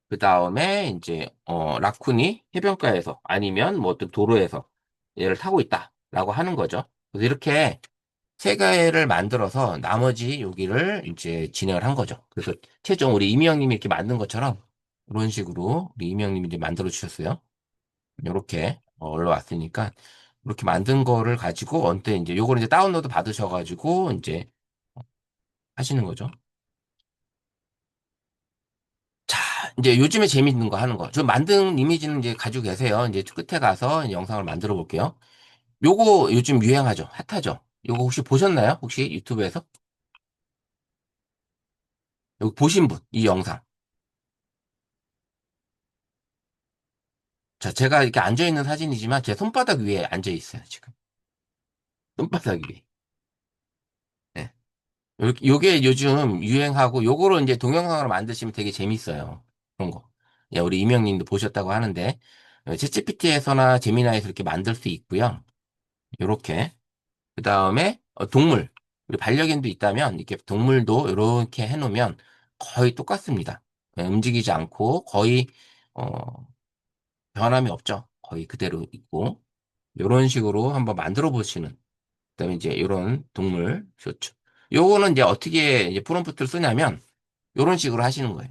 그 다음에 이제 라쿤이 해변가에서 아니면 뭐 어떤 도로에서 얘를 타고 있다라고 하는 거죠. 그래서 이렇게 세 개를 만들어서 나머지 여기를 이제 진행을 한 거죠. 그래서 최종 우리 이미영님이 이렇게 만든 것처럼 이런 식으로 우리 이미영님이 이제 만들어 주셨어요. 이렇게 올라왔으니까 이렇게 만든 거를 가지고 언제 이제 요걸 이제 다운로드 받으셔가지고 이제 하시는 거죠. 자, 이제 요즘에 재밌는 거 하는 거. 저 만든 이미지는 이제 가지고 계세요. 이제 끝에 가서 영상을 만들어 볼게요. 요거 요즘 유행하죠. 핫하죠. 요거 혹시 보셨나요? 혹시 유튜브에서? 여기 보신 분, 이 영상. 자, 제가 이렇게 앉아있는 사진이지만 제 손바닥 위에 앉아있어요, 지금. 손바닥 위에. 네. 요게 요즘 유행하고, 요거로 이제 동영상으로 만드시면 되게 재밌어요. 그런 거. 예, 우리 이명님도 보셨다고 하는데, 챗GPT에서나 제미나이에서 이렇게 만들 수 있고요. 요렇게. 그 다음에, 동물. 우리 반려견도 있다면, 이렇게 동물도 이렇게 해놓으면 거의 똑같습니다. 움직이지 않고 거의 어, 변함이 없죠. 거의 그대로 있고 이런 식으로 한번 만들어 보시는. 그다음에 이제 이런 동물 좋죠. 요거는 이제 어떻게 이제 프롬프트를 쓰냐면 이런 식으로 하시는 거예요.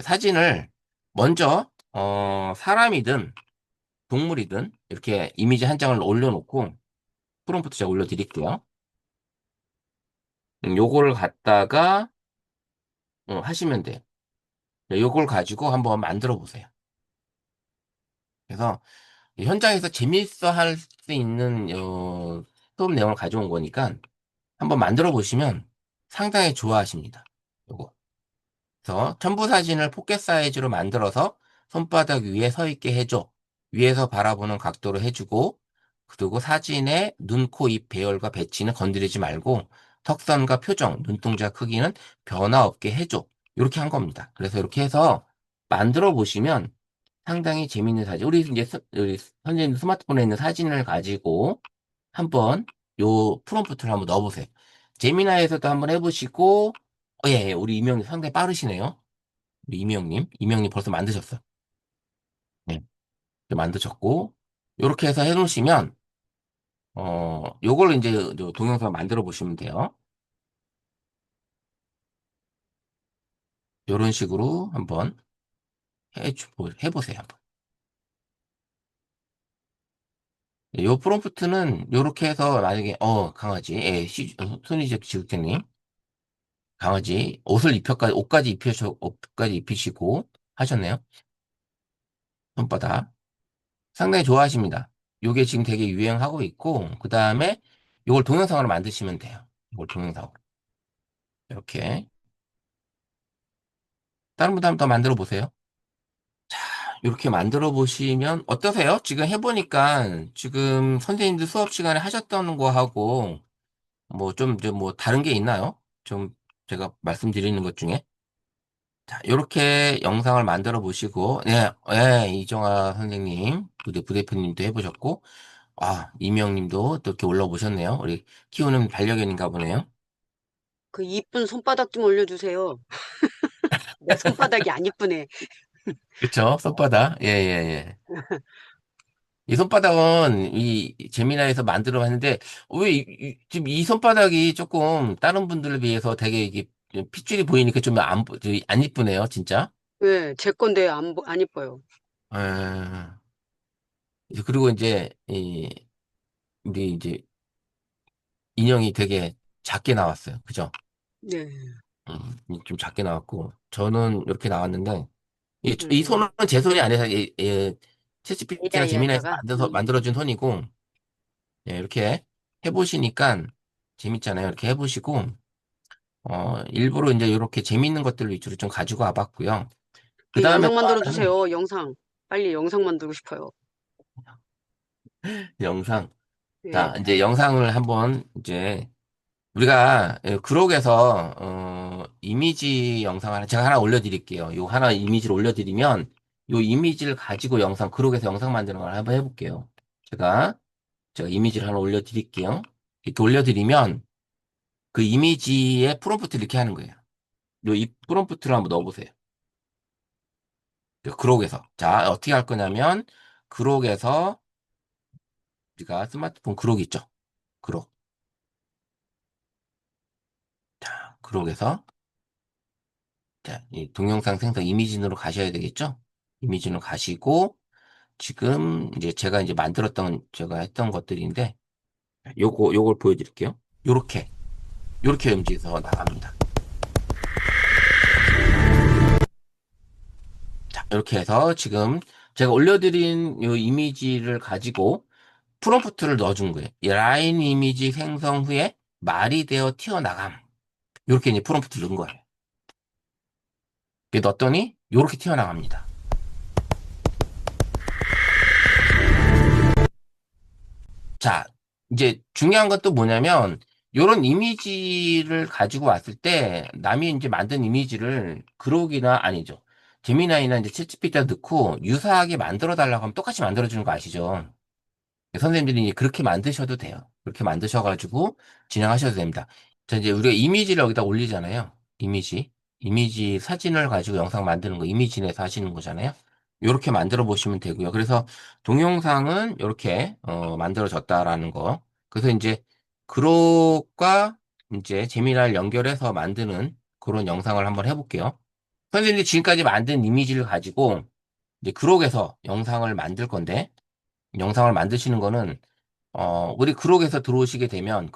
사진을 먼저 사람이든 동물이든 이렇게 이미지 한 장을 올려놓고 프롬프트 제가 올려드릴게요. 요거를 갖다가 하시면 돼요. 요걸 가지고 한번 만들어 보세요. 그래서 현장에서 재밌어 할 수 있는 수업 내용을 가져온 거니까 한번 만들어 보시면 상당히 좋아하십니다. 요거. 그래서 첨부 사진을 포켓 사이즈로 만들어서 손바닥 위에 서 있게 해줘. 위에서 바라보는 각도로 해주고, 그리고 사진의 눈, 코, 입 배열과 배치는 건드리지 말고 턱선과 표정, 눈동자 크기는 변화 없게 해줘. 이렇게 한 겁니다. 그래서 이렇게 해서 만들어 보시면 상당히 재밌는 사진. 우리 선생님 스마트폰에 있는 사진을 가지고 한번 요 프롬프트를 한번 넣어보세요. 제미나이에서도 한번 해보시고, 예, 우리 이명님 상당히 빠르시네요. 우리 이명님 벌써 만드셨어. 네, 만드셨고, 요렇게 해서 해놓으시면, 요걸로 이제 요 동영상 만들어 보시면 돼요. 요런 식으로 한번 해보세요. 한번. 요 프롬프트는 요렇게 해서 만약에, 강아지, 예, 손이적 지국장님, 강아지, 옷까지 입히시고 하셨네요. 손바닥. 상당히 좋아하십니다. 요게 지금 되게 유행하고 있고, 그 다음에 요걸 동영상으로 만드시면 돼요. 이걸 동영상으로. 이렇게. 다른 분도 한번 더 만들어 보세요. 자, 이렇게 만들어 보시면 어떠세요? 지금 해보니까 지금 선생님들 수업 시간에 하셨던 거하고 뭐 뭐 다른 게 있나요? 좀 제가 말씀드리는 것 중에. 자, 이렇게 영상을 만들어 보시고, 네, 예, 이정아 선생님, 부대표님도 해보셨고, 이명님도 또 이렇게 올라오셨네요. 우리 키우는 반려견인가 보네요. 그 이쁜 손바닥 좀 올려주세요. 내 손바닥이 안 이쁘네. 그쵸? 손바닥. 예, 예, 예. 이 손바닥은 이 재미나에서 만들어 봤는데, 왜 지금 이 손바닥이 조금 다른 분들에 비해서 되게 이게 핏줄이 보이니까 좀 안 이쁘네요, 진짜. 왜? 제 건데 안 이뻐요. 에, 그리고 이제, 우리 이제 인형이 되게 작게 나왔어요. 그죠? 네. 좀 작게 나왔고, 저는 이렇게 나왔는데, 이 음, 손은 제 손이 아니라, 챗GPT나 AI 재미나에서 하다가, 만들어준 손이고, 예, 이렇게 해보시니까 재밌잖아요. 이렇게 해보시고, 일부러 이제 이렇게 재밌는 것들 위주로 좀 가지고 와봤고요. 그 그 다음에 영상 또 만들어 하나는 주세요. 영상. 빨리 영상 만들고 싶어요. 영상. 자, 예. 이제 영상을 한번 이제 우리가 그록에서 이미지 영상 하나 제가 하나 올려드릴게요. 요 하나 이미지를 올려드리면 요 이미지를 가지고 그록에서 영상 만드는 걸 한번 해볼게요. 제가 이미지를 하나 올려드릴게요. 이렇게 올려드리면 그 이미지의 프롬프트 이렇게 하는 거예요. 이 프롬프트를 한번 넣어보세요. 그록에서. 자, 어떻게 할 거냐면 그록에서 우리가 스마트폰 그록 있죠? 그록. 자, 그록에서 자, 이 동영상 생성 이미진으로 가셔야 되겠죠? 이미진으로 가시고 지금 이제 제가 이제 제가 했던 것들인데 요걸 보여드릴게요. 요렇게 움직여서 나갑니다. 자, 이렇게 해서 지금 제가 올려드린 요 이미지를 가지고 프롬프트를 넣어준 거예요. 이 라인 이미지 생성 후에 말이 되어 튀어나감. 요렇게 이제 프롬프트를 넣은 거예요. 이렇게 넣었더니 요렇게 튀어나갑니다. 자, 이제 중요한 건 또 뭐냐면, 요런 이미지를 가지고 왔을 때, 남이 이제 만든 이미지를 그록이나 아니죠. 제미나이나 이제 챗GPT에 넣고 유사하게 만들어 달라고 하면 똑같이 만들어주는 거 아시죠? 선생님들이 이제 그렇게 만드셔도 돼요. 그렇게 만드셔가지고 진행하셔도 됩니다. 자, 이제 우리가 이미지를 여기다 올리잖아요. 이미지. 이미지 사진을 가지고 영상 만드는 거 이미지 내서 하시는 거잖아요. 이렇게 만들어 보시면 되고요. 그래서 동영상은 이렇게 만들어졌다라는 거. 그래서 이제 그룹과 이제 재미날 연결해서 만드는 그런 영상을 한번 해볼게요. 선생님이 지금까지 만든 이미지를 가지고 이제 그룹에서 영상을 만들 건데 영상을 만드시는 거는 우리 그룹에 들어오시게 되면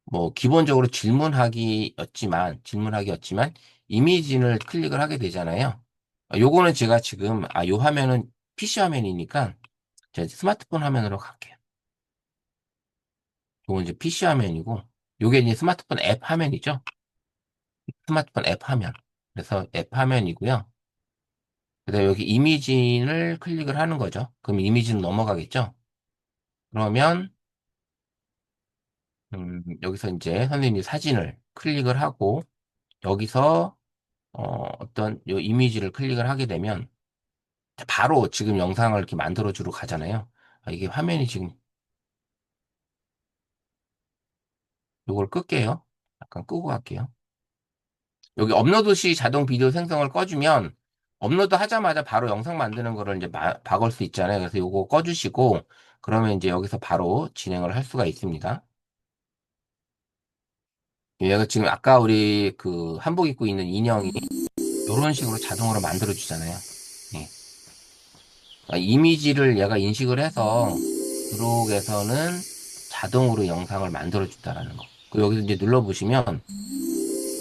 뭐 기본적으로 질문하기였지만 이미진을 클릭을 하게 되잖아요. 요거는 제가 지금 요 화면은 PC 화면이니까 제가 스마트폰 화면으로 갈게요. 요건 이제 PC 화면이고 요게 이제 스마트폰 앱 화면이죠. 스마트폰 앱 화면. 그래서 앱 화면이고요. 그다음에 여기 이미진을 클릭을 하는 거죠. 그럼 이미지는 넘어가겠죠. 그러면 여기서 이제 선생님이 사진을 클릭을 하고 여기서 어떤 요 이미지를 클릭을 하게 되면 바로 지금 영상을 이렇게 만들어주러 가잖아요. 이게 화면이 지금 요걸 끌게요. 잠깐 끄고 갈게요. 여기 업로드 시 자동 비디오 생성을 꺼주면 업로드 하자마자 바로 영상 만드는 거를 이제 박을 수 있잖아요. 그래서 요거 꺼주시고 그러면 이제 여기서 바로 진행을 할 수가 있습니다. 얘가 지금 아까 우리 그 한복 입고 있는 인형이 이런 식으로 자동으로 만들어 주잖아요. 예. 이미지를 얘가 인식을 해서 그룹에서는 자동으로 영상을 만들어 준다라는 거. 그리고 여기서 이제 눌러보시면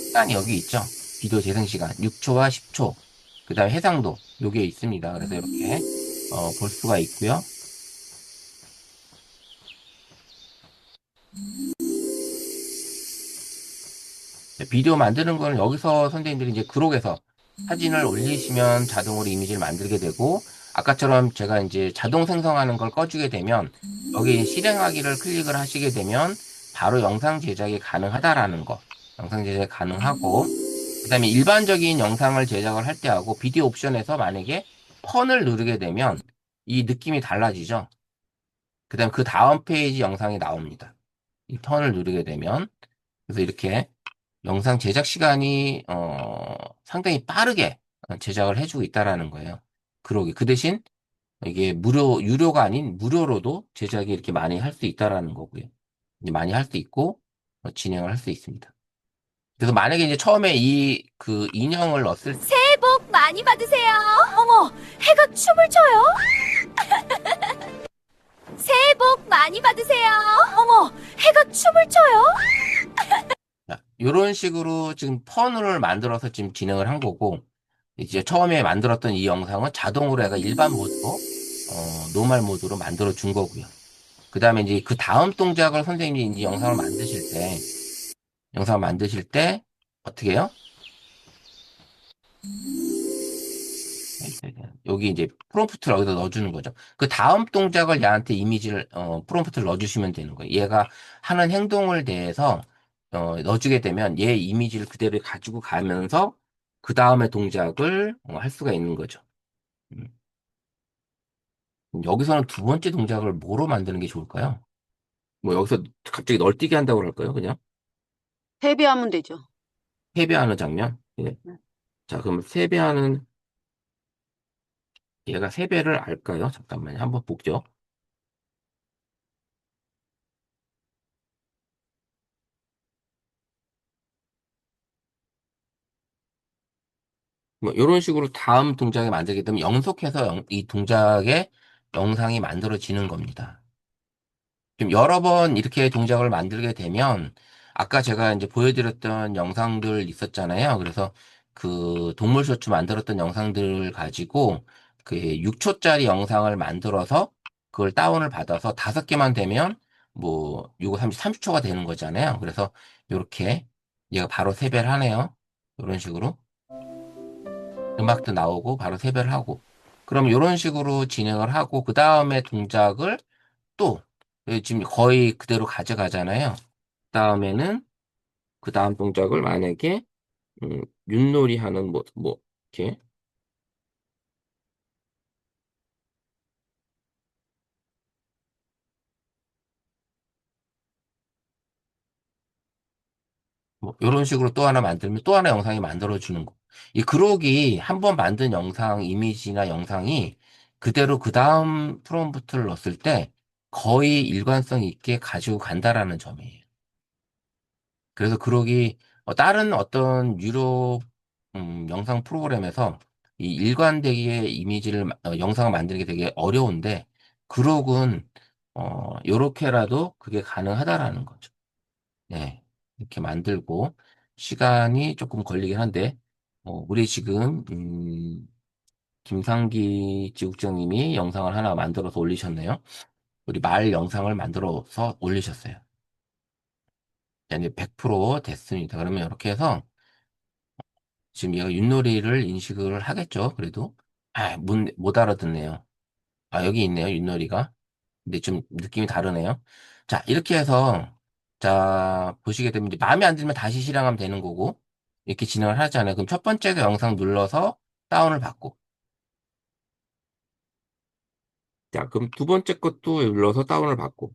시간이 여기 있죠. 비디오 재생 시간 6초와 10초. 그 다음에 해상도 요게 있습니다. 그래서 이렇게 볼 수가 있고요. 비디오 만드는 거는 여기서 선생님들이 이제 그룹에서 사진을 올리시면 자동으로 이미지를 만들게 되고 아까처럼 제가 이제 자동 생성하는 걸 꺼주게 되면 여기 실행하기를 클릭을 하시게 되면 바로 영상 제작이 가능하다라는 거. 영상 제작이 가능하고 그다음에 일반적인 영상을 제작을 할 때하고 비디오 옵션에서 만약에 펀을 누르게 되면 이 느낌이 달라지죠. 그다음 그 다음 페이지 영상이 나옵니다. 이 펀을 누르게 되면 그래서 이렇게 영상 제작 시간이 상당히 빠르게 제작을 해주고 있다라는 거예요. 그러기 그 대신 이게 유료가 아닌 무료로도 제작이 이렇게 많이 할 수 있다라는 거고요. 이제 많이 할 수 있고 진행을 할 수 있습니다. 그래서 만약에 이제 처음에 이 그 인형을 넣었을 때 새해 복 많이 받으세요. 어머, 해가 춤을 춰요. 새해 복 많이 받으세요. 어머, 해가 춤을 춰요. 이런 식으로 지금 펀을 만들어서 지금 진행을 한 거고 이제 처음에 만들었던 이 영상은 자동으로 얘가 일반 모드로 노멀 모드로 만들어 준 거고요. 그 다음에 이제 그 다음 동작을 선생님이 이제 영상을 만드실 때 어떻게 해요? 여기 이제 프롬프트를 여기다 넣어주는 거죠. 그 다음 동작을 얘한테 프롬프트를 넣어주시면 되는 거예요. 얘가 하는 행동을 대해서 넣어주게 되면 얘 이미지를 그대로 가지고 가면서 그 다음에 동작을 할 수가 있는 거죠. 음. 여기서는 두 번째 동작을 뭐로 만드는 게 좋을까요? 뭐 여기서 갑자기 널뛰기 한다고 할까요? 그냥 세배하면 되죠. 세배하는 장면. 예. 자, 그럼 세배하는 얘가 세배를 알까요? 잠깐만요. 한번 볼게요. 뭐 이런 식으로 다음 동작에 만들게 되면 연속해서 이 동작의 영상이 만들어지는 겁니다. 좀 여러 번 이렇게 동작을 만들게 되면 아까 제가 이제 보여드렸던 영상들 있었잖아요. 그래서 그 동물 쇼츠 만들었던 영상들을 가지고 그 6초짜리 영상을 만들어서 그걸 다운을 받아서 5개만 되면 뭐 요거 30초가 되는 거잖아요. 그래서 이렇게 얘가 바로 세배를 하네요. 이런 식으로. 음악도 나오고 바로 세배를 하고 그럼 이런 식으로 진행을 하고 그 다음에 동작을 또 지금 거의 그대로 가져가잖아요. 다음에는 그 다음 동작을 만약에 윷놀이 하는 뭐 이렇게 뭐 이런 식으로 또 하나 만들면 또 하나 영상이 만들어주는 거. 이 그록이 한 번 만든 영상, 이미지나 영상이 그대로 그 다음 프롬프트를 넣었을 때 거의 일관성 있게 가지고 간다라는 점이에요. 그래서 그록이 다른 어떤 유료 영상 프로그램에서 이 일관되게 영상을 만드는 게 되게 어려운데 그록은 요렇게라도 그게 가능하다라는 거죠. 네. 이렇게 만들고 시간이 조금 걸리긴 한데 우리 지금 김상기 지국장님이 영상을 하나 만들어서 올리셨네요. 우리 말 영상을 만들어서 올리셨어요. 이제 100% 됐습니다. 그러면 이렇게 해서 지금 얘가 윷놀이를 인식을 하겠죠. 그래도 못 알아듣네요. 아, 여기 있네요. 윷놀이가. 근데 좀 느낌이 다르네요. 자, 이렇게 해서, 자, 보시게 되면 이제 마음에 안 들면 다시 실행하면 되는 거고, 이렇게 진행을 하잖아요. 그럼 첫 번째 영상 눌러서 다운을 받고, 자, 그럼 두 번째 것도 눌러서 다운을 받고,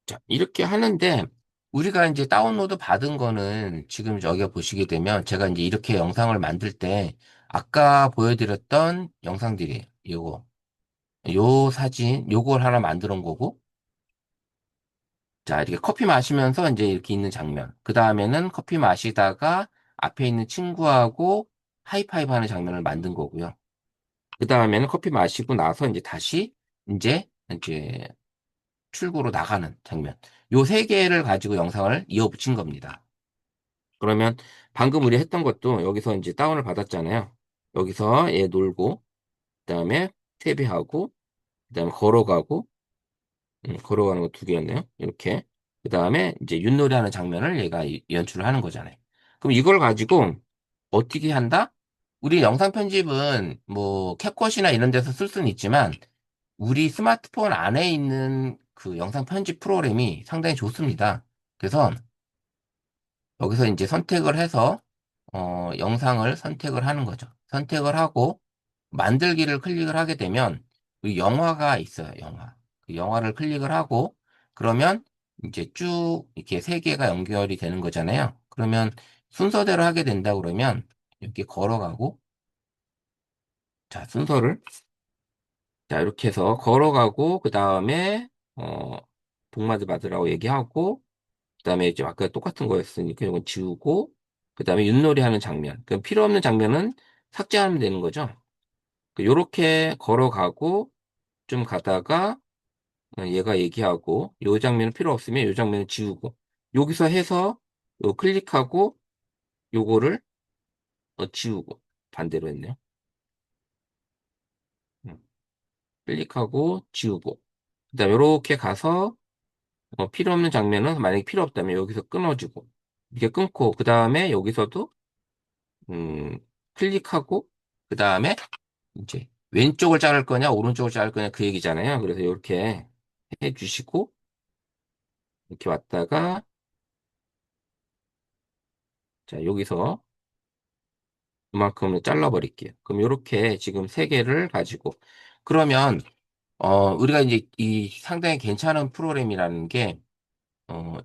자, 이렇게 하는데, 우리가 이제 다운로드 받은 거는 지금 여기 보시게 되면 제가 이제 이렇게 영상을 만들 때, 아까 보여드렸던 영상들이에요. 요 사진, 요걸 하나 만들어 온 거고, 자, 이렇게 커피 마시면서 이제 이렇게 있는 장면. 그 다음에는 커피 마시다가 앞에 있는 친구하고 하이파이브 하는 장면을 만든 거고요. 그 다음에는 커피 마시고 나서 이제 다시 이제 출구로 나가는 장면. 요 세 개를 가지고 영상을 이어 붙인 겁니다. 그러면 방금 우리 했던 것도 여기서 이제 다운을 받았잖아요. 여기서 얘 놀고, 그 다음에 퇴비하고, 그 다음에 걸어가고, 걸어가는 거 두 개였네요. 이렇게. 그 다음에 이제 윷놀이 하는 장면을 얘가 연출을 하는 거잖아요. 그럼 이걸 가지고 어떻게 한다? 우리 영상 편집은 뭐 캡컷이나 이런 데서 쓸 수는 있지만 우리 스마트폰 안에 있는 그 영상 편집 프로그램이 상당히 좋습니다. 그래서 여기서 이제 선택을 해서 영상을 선택을 하는 거죠. 선택을 하고 만들기를 클릭을 하게 되면 이 영화가 있어요. 영화. 그 영화를 클릭을 하고 그러면 이제 쭉 이렇게 세 개가 연결이 되는 거잖아요. 그러면 순서대로 하게 된다 그러면 이렇게 걸어가고 자 순서를 자 이렇게 해서 걸어가고 그 다음에 복마드 받으라고 얘기하고 그 다음에 이제 아까 똑같은 거였으니까 이건 지우고 그 다음에 윷놀이 하는 장면. 그 필요 없는 장면은 삭제하면 되는 거죠. 요렇게 걸어가고 좀 가다가 얘가 얘기하고 요 장면은 필요 없으면 요 장면은 지우고 여기서 해서 요 클릭하고 요거를 지우고 반대로 했네요. 음, 클릭하고 지우고 그다음에 요렇게 가서 필요 없는 장면은 만약에 필요 없다면 여기서 끊어주고 이렇게 끊고 그 다음에 여기서도 음, 클릭하고 그 다음에 이제 왼쪽을 자를 거냐 오른쪽을 자를 거냐 그 얘기잖아요. 그래서 이렇게 해주시고 이렇게 왔다가 자 여기서 이만큼을 잘라버릴게요. 그럼 이렇게 지금 세 개를 가지고 그러면 우리가 이제 이 상당히 괜찮은 프로그램이라는 게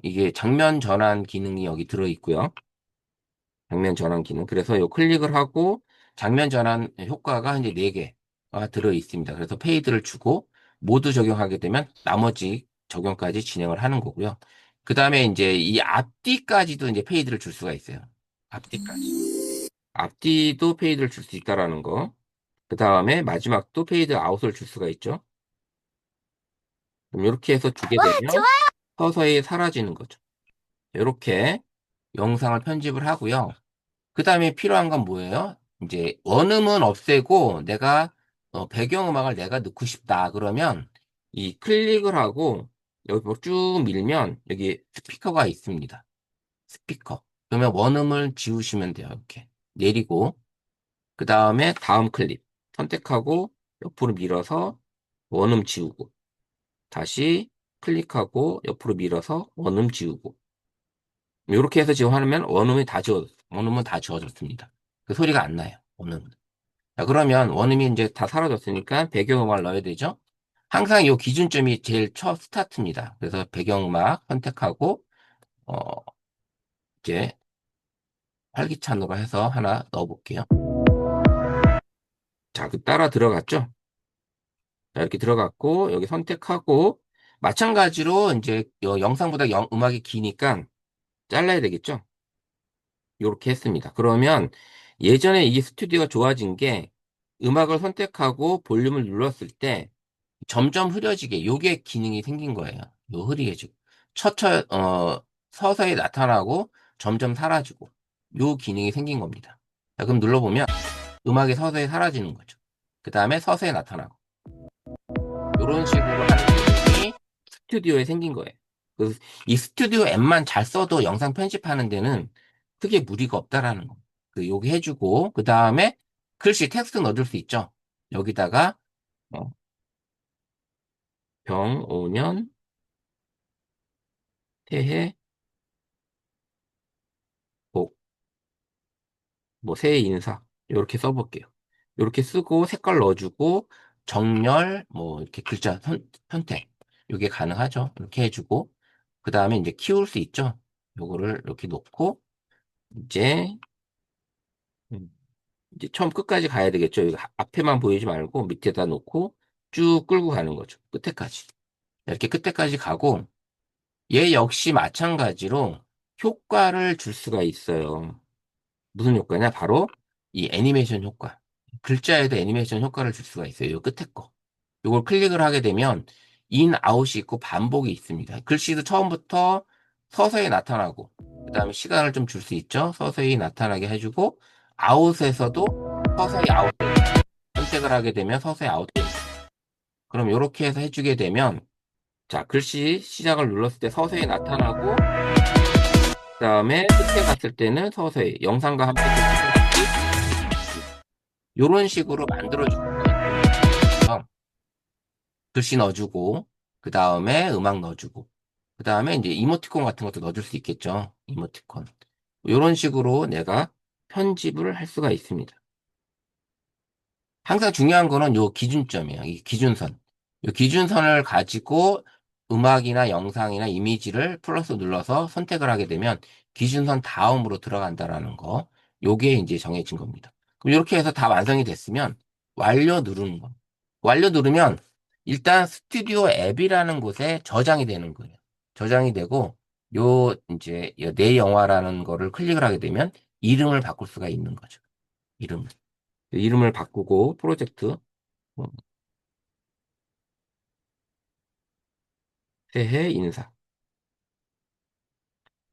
이게 장면 전환 기능이 여기 들어 있고요. 장면 전환 기능. 그래서 요 클릭을 하고 장면 전환 효과가 이제 4개가 들어 있습니다. 그래서 페이드를 주고 모두 적용하게 되면 나머지 적용까지 진행을 하는 거고요. 그 다음에 이제 이 앞뒤까지도 이제 페이드를 줄 수가 있어요. 앞뒤까지. 앞뒤도 페이드를 줄 수 있다라는 거. 그 다음에 마지막도 페이드 아웃을 줄 수가 있죠. 그럼 이렇게 해서 주게 와, 되면 좋아! 서서히 사라지는 거죠. 이렇게 영상을 편집을 하고요. 그 다음에 필요한 건 뭐예요? 이제 원음은 없애고 내가 배경음악을 내가 넣고 싶다. 그러면 이 클릭을 하고 여기 뭐쭉 밀면 여기 스피커가 있습니다. 스피커. 그러면 원음을 지우시면 돼요. 이렇게 내리고 그 다음에 다음 클립 선택하고 옆으로 밀어서 원음 지우고 다시 클릭하고 옆으로 밀어서 원음 지우고 이렇게 해서 지금 하면 원음은 다 지워졌습니다. 그 소리가 안 나요. 원음은. 자, 그러면 원음이 이제 다 사라졌으니까 배경음악을 넣어야 되죠. 항상 이 기준점이 제일 첫 스타트입니다. 그래서 배경음악 선택하고 어, 이제 활기찬으로 해서 하나 넣어볼게요. 자, 따라 들어갔죠? 자, 이렇게 들어갔고, 여기 선택하고, 마찬가지로 이제 영상보다 음악이 기니까 잘라야 되겠죠? 이렇게 했습니다. 그러면 예전에 이 스튜디오가 좋아진 게 음악을 선택하고 볼륨을 눌렀을 때 점점 흐려지게 요게 기능이 생긴 거예요. 요 흐리게지고 서서히 나타나고 점점 사라지고 요 기능이 생긴 겁니다. 자, 그럼 눌러보면 음악이 서서히 사라지는 거죠. 그 다음에 서서히 나타나고 이런 식으로 하는 기능이 스튜디오에 생긴 거예요. 그래서 이 스튜디오 앱만 잘 써도 영상 편집하는 데는 크게 무리가 없다라는 거. 요기 해주고 그 다음에 글씨 텍스트 넣어줄 수 있죠. 여기다가 병5년 새해 복 뭐 새해 인사 이렇게 써볼게요. 이렇게 쓰고 색깔 넣어주고 정렬 뭐 이렇게 글자 선택 이게 가능하죠. 이렇게 해주고 그 다음에 이제 키울 수 있죠. 요거를 이렇게 놓고 이제 음, 이제 처음 끝까지 가야 되겠죠. 여기 앞에만 보이지 말고 밑에다 놓고 쭉 끌고 가는 거죠. 끝에까지. 이렇게 끝에까지 가고 얘 역시 마찬가지로 효과를 줄 수가 있어요. 무슨 효과냐? 바로 이 애니메이션 효과. 글자에도 애니메이션 효과를 줄 수가 있어요. 요 끝에 거. 요걸 클릭을 하게 되면 인, 아웃이 있고 반복이 있습니다. 글씨도 처음부터 서서히 나타나고 그 다음에 시간을 좀 줄 수 있죠. 서서히 나타나게 해주고 아웃에서도 서서히 아웃되고 선택을 하게 되면 서서히 아웃되고 그럼 이렇게 해서 해주게 되면 자 글씨 시작을 눌렀을 때 서서히 나타나고 그 다음에 끝에 갔을 때는 서서히 영상과 함께 이런 식으로 만들어주는 거예요. 글씨 넣어주고 그 다음에 음악 넣어주고 그 다음에 이제 이모티콘 같은 것도 넣어줄 수 있겠죠. 이모티콘 이런 식으로 내가 편집을 할 수가 있습니다. 항상 중요한 거는 요 기준점이에요. 이 기준선. 요 기준선을 가지고 음악이나 영상이나 이미지를 플러스 눌러서 선택을 하게 되면 기준선 다음으로 들어간다라는 거. 요게 이제 정해진 겁니다. 그럼 이렇게 해서 다 완성이 됐으면 완료 누르는 거. 완료 누르면 일단 스튜디오 앱이라는 곳에 저장이 되는 거예요. 저장이 되고 요 이제 내 영화라는 거를 클릭을 하게 되면 이름을 바꿀 수가 있는 거죠. 이름을 바꾸고 프로젝트 새해 인사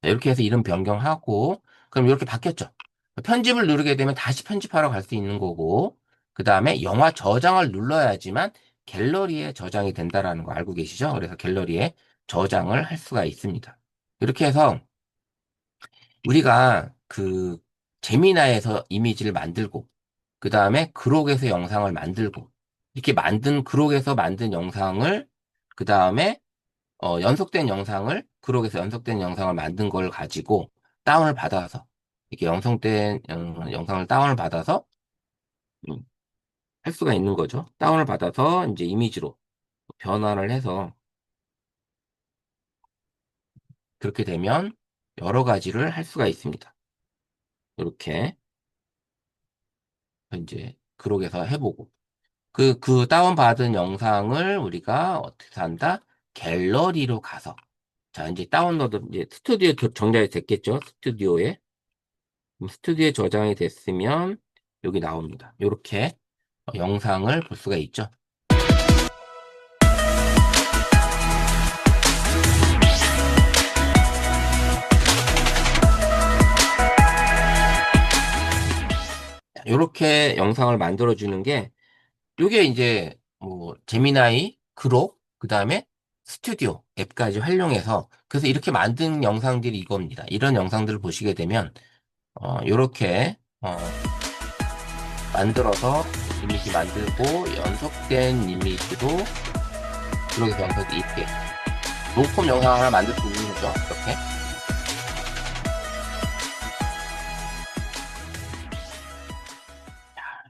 이렇게 해서 이름 변경하고 그럼 이렇게 바뀌었죠. 편집을 누르게 되면 다시 편집하러 갈 수 있는 거고 그 다음에 영화 저장을 눌러야지만 갤러리에 저장이 된다라는 거 알고 계시죠? 그래서 갤러리에 저장을 할 수가 있습니다. 이렇게 해서 우리가 그 제미나에서 이미지를 만들고 그 다음에 그록에서 영상을 만들고 이렇게 그록에서 만든 영상을 그 다음에 그록에서 연속된 영상을 만든 걸 가지고 다운을 받아서 이렇게 연속된 영상을 다운을 받아서 음, 할 수가 있는 거죠. 다운을 받아서 이제 이미지로 변환을 해서 그렇게 되면 여러 가지를 할 수가 있습니다. 이렇게 이제 그록에서 해보고 그 다운받은 영상을 우리가 어떻게 한다? 갤러리로 가서 자 이제 다운로드 이제 스튜디오에 정작이 됐겠죠. 스튜디오에 저장이 됐으면 여기 나옵니다. 이렇게 영상을 볼 수가 있죠. 이렇게 영상을 만들어 주는 게 이게 이제 뭐 제미나이, 그록, 그 다음에 스튜디오 앱까지 활용해서 그래서 이렇게 만든 영상들이 이겁니다. 이런 영상들을 보시게 되면 이렇게 만들어서 이미지 만들고 연속된 이미지로 그렇게 연속이 있게 롱폼 영상 하나 만들 수 있는 거죠. 이렇게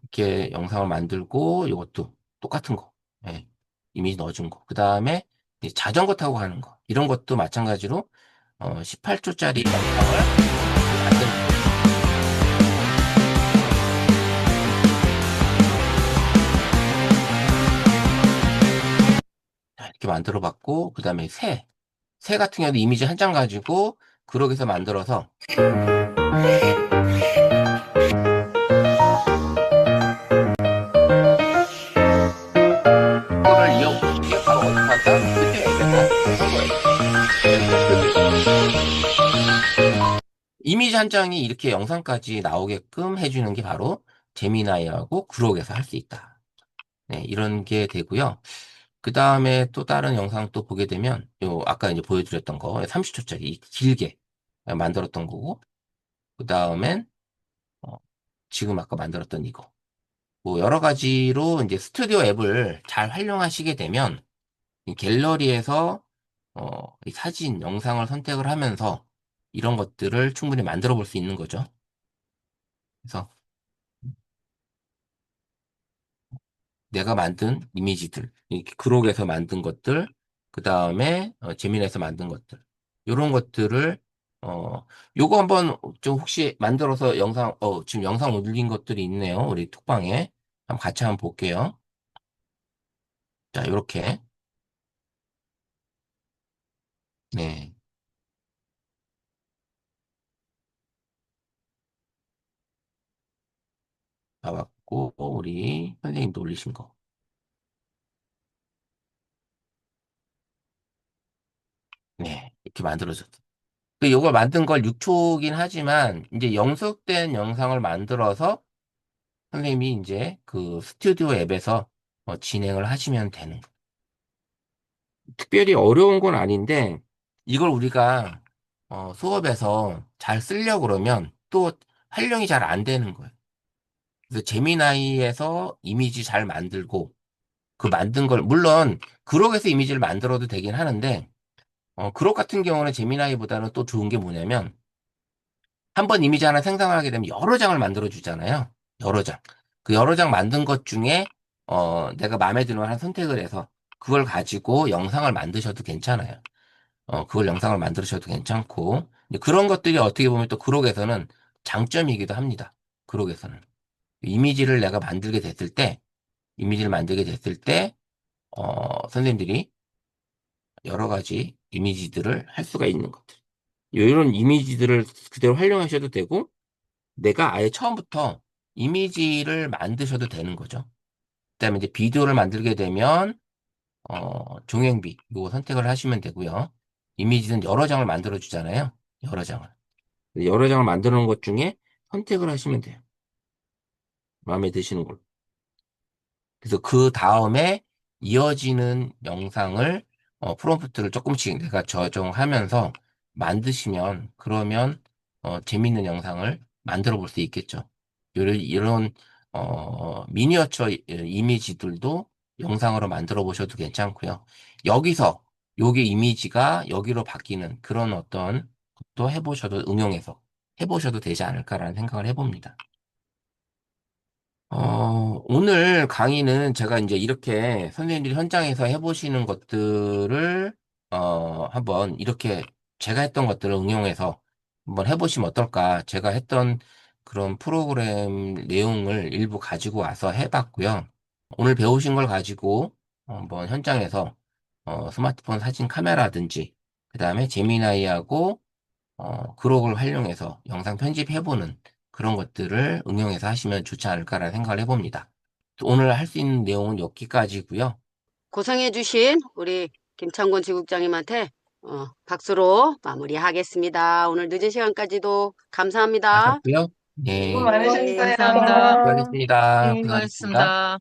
이렇게 영상을 만들고 이것도 똑같은 거 예, 이미지 넣어준 거. 그 다음에 자전거 타고 가는 거 이런 것도 마찬가지로 18초짜리 영상을 만드는 거예요. 만들어 봤고, 그 다음에 새 같은 경우도 이미지 한 장 가지고 그럭에서 만들어서 이거를 이게 바로 어떻게 한다? 스튜디오 앱에서 이미지 한 장이 이렇게 영상까지 나오게끔 해주는 게 바로 제미나이하고 그럭에서 할 수 있다. 네, 이런 게 되고요. 그 다음에 또 다른 영상 또 보게 되면, 아까 이제 보여드렸던 거, 30초짜리 길게 만들었던 거고, 그 다음엔, 지금 아까 만들었던 이거. 뭐, 여러 가지로 이제 스튜디오 앱을 잘 활용하시게 되면, 이 갤러리에서, 이 사진, 영상을 선택을 하면서 이런 것들을 충분히 만들어 볼 수 있는 거죠. 그래서 내가 만든 이미지들, 이렇게 그록에서 만든 것들, 그 다음에 제미나에서 만든 것들, 요런 것들을 요거 한번 좀 혹시 만들어서 영상, 지금 영상 올린 것들이 있네요. 우리 톡방에. 한번 같이 한번 볼게요. 자, 요렇게. 네. 나왔고, 우리 선생님도 올리신 거. 네. 이렇게 만들어졌어. 요걸 만든 걸 6초긴 하지만, 이제 영속된 영상을 만들어서 선생님이 이제 그 스튜디오 앱에서 진행을 하시면 되는 거예요. 특별히 어려운 건 아닌데 이걸 우리가 수업에서 잘 쓰려고 그러면 또 활용이 잘 안 되는 거예요. 그래서 제미나이에서 이미지 잘 만들고 그 만든 걸 물론 그록에서 이미지를 만들어도 되긴 하는데 그록 같은 경우는 제미나이보다는 또 좋은 게 뭐냐면 한 번 이미지 하나 생성하게 되면 여러 장을 만들어 주잖아요. 여러 장. 그 여러 장 만든 것 중에 내가 마음에 드는 걸 하나 선택을 해서 그걸 가지고 영상을 만드셔도 괜찮아요. 그걸 영상을 만드셔도 괜찮고 이제 그런 것들이 어떻게 보면 또 그록에서는 장점이기도 합니다. 그록에서는 이미지를 내가 만들게 됐을 때 이미지를 만들게 됐을 때 선생님들이 여러 가지 이미지들을 할 수가 있는 것들. 이런 이미지들을 그대로 활용하셔도 되고 내가 아예 처음부터 이미지를 만드셔도 되는 거죠. 그다음에 이제 비디오를 만들게 되면 종횡비 이거 선택을 하시면 되고요. 이미지는 여러 장을 만들어 주잖아요. 여러 장을. 여러 장을 만들어 놓은 것 중에 선택을 하시면 돼요. 마음에 드시는 걸로. 그래서 그 다음에 이어지는 영상을 프롬프트를 조금씩 내가 조정하면서 만드시면 그러면 재밌는 영상을 만들어 볼 수 있겠죠. 이런 미니어처 이미지들도 영상으로 만들어 보셔도 괜찮고요. 여기서 요게 이미지가 여기로 바뀌는 그런 어떤 것도 해보셔도 응용해서 해보셔도 되지 않을까라는 생각을 해봅니다. 오늘 강의는 제가 이제 이렇게 선생님들이 현장에서 해보시는 것들을, 한번 이렇게 제가 했던 것들을 응용해서 한번 해보시면 어떨까. 제가 했던 그런 프로그램 내용을 일부 가지고 와서 해봤고요. 오늘 배우신 걸 가지고 한번 현장에서 스마트폰 사진 카메라든지, 그 다음에 제미나이하고 그록을 활용해서 영상 편집해보는 그런 것들을 응용해서 하시면 좋지 않을까라는 생각을 해봅니다. 오늘 할 수 있는 내용은 여기까지고요. 고생해주신 우리 김창곤 지국장님한테 박수로 마무리하겠습니다. 오늘 늦은 시간까지도 감사합니다. 하셨고요. 수고 네, 많으셨어요. 감사합니다. 수고하셨습니다. 네, 고생하셨습니다. 수고하셨습니다.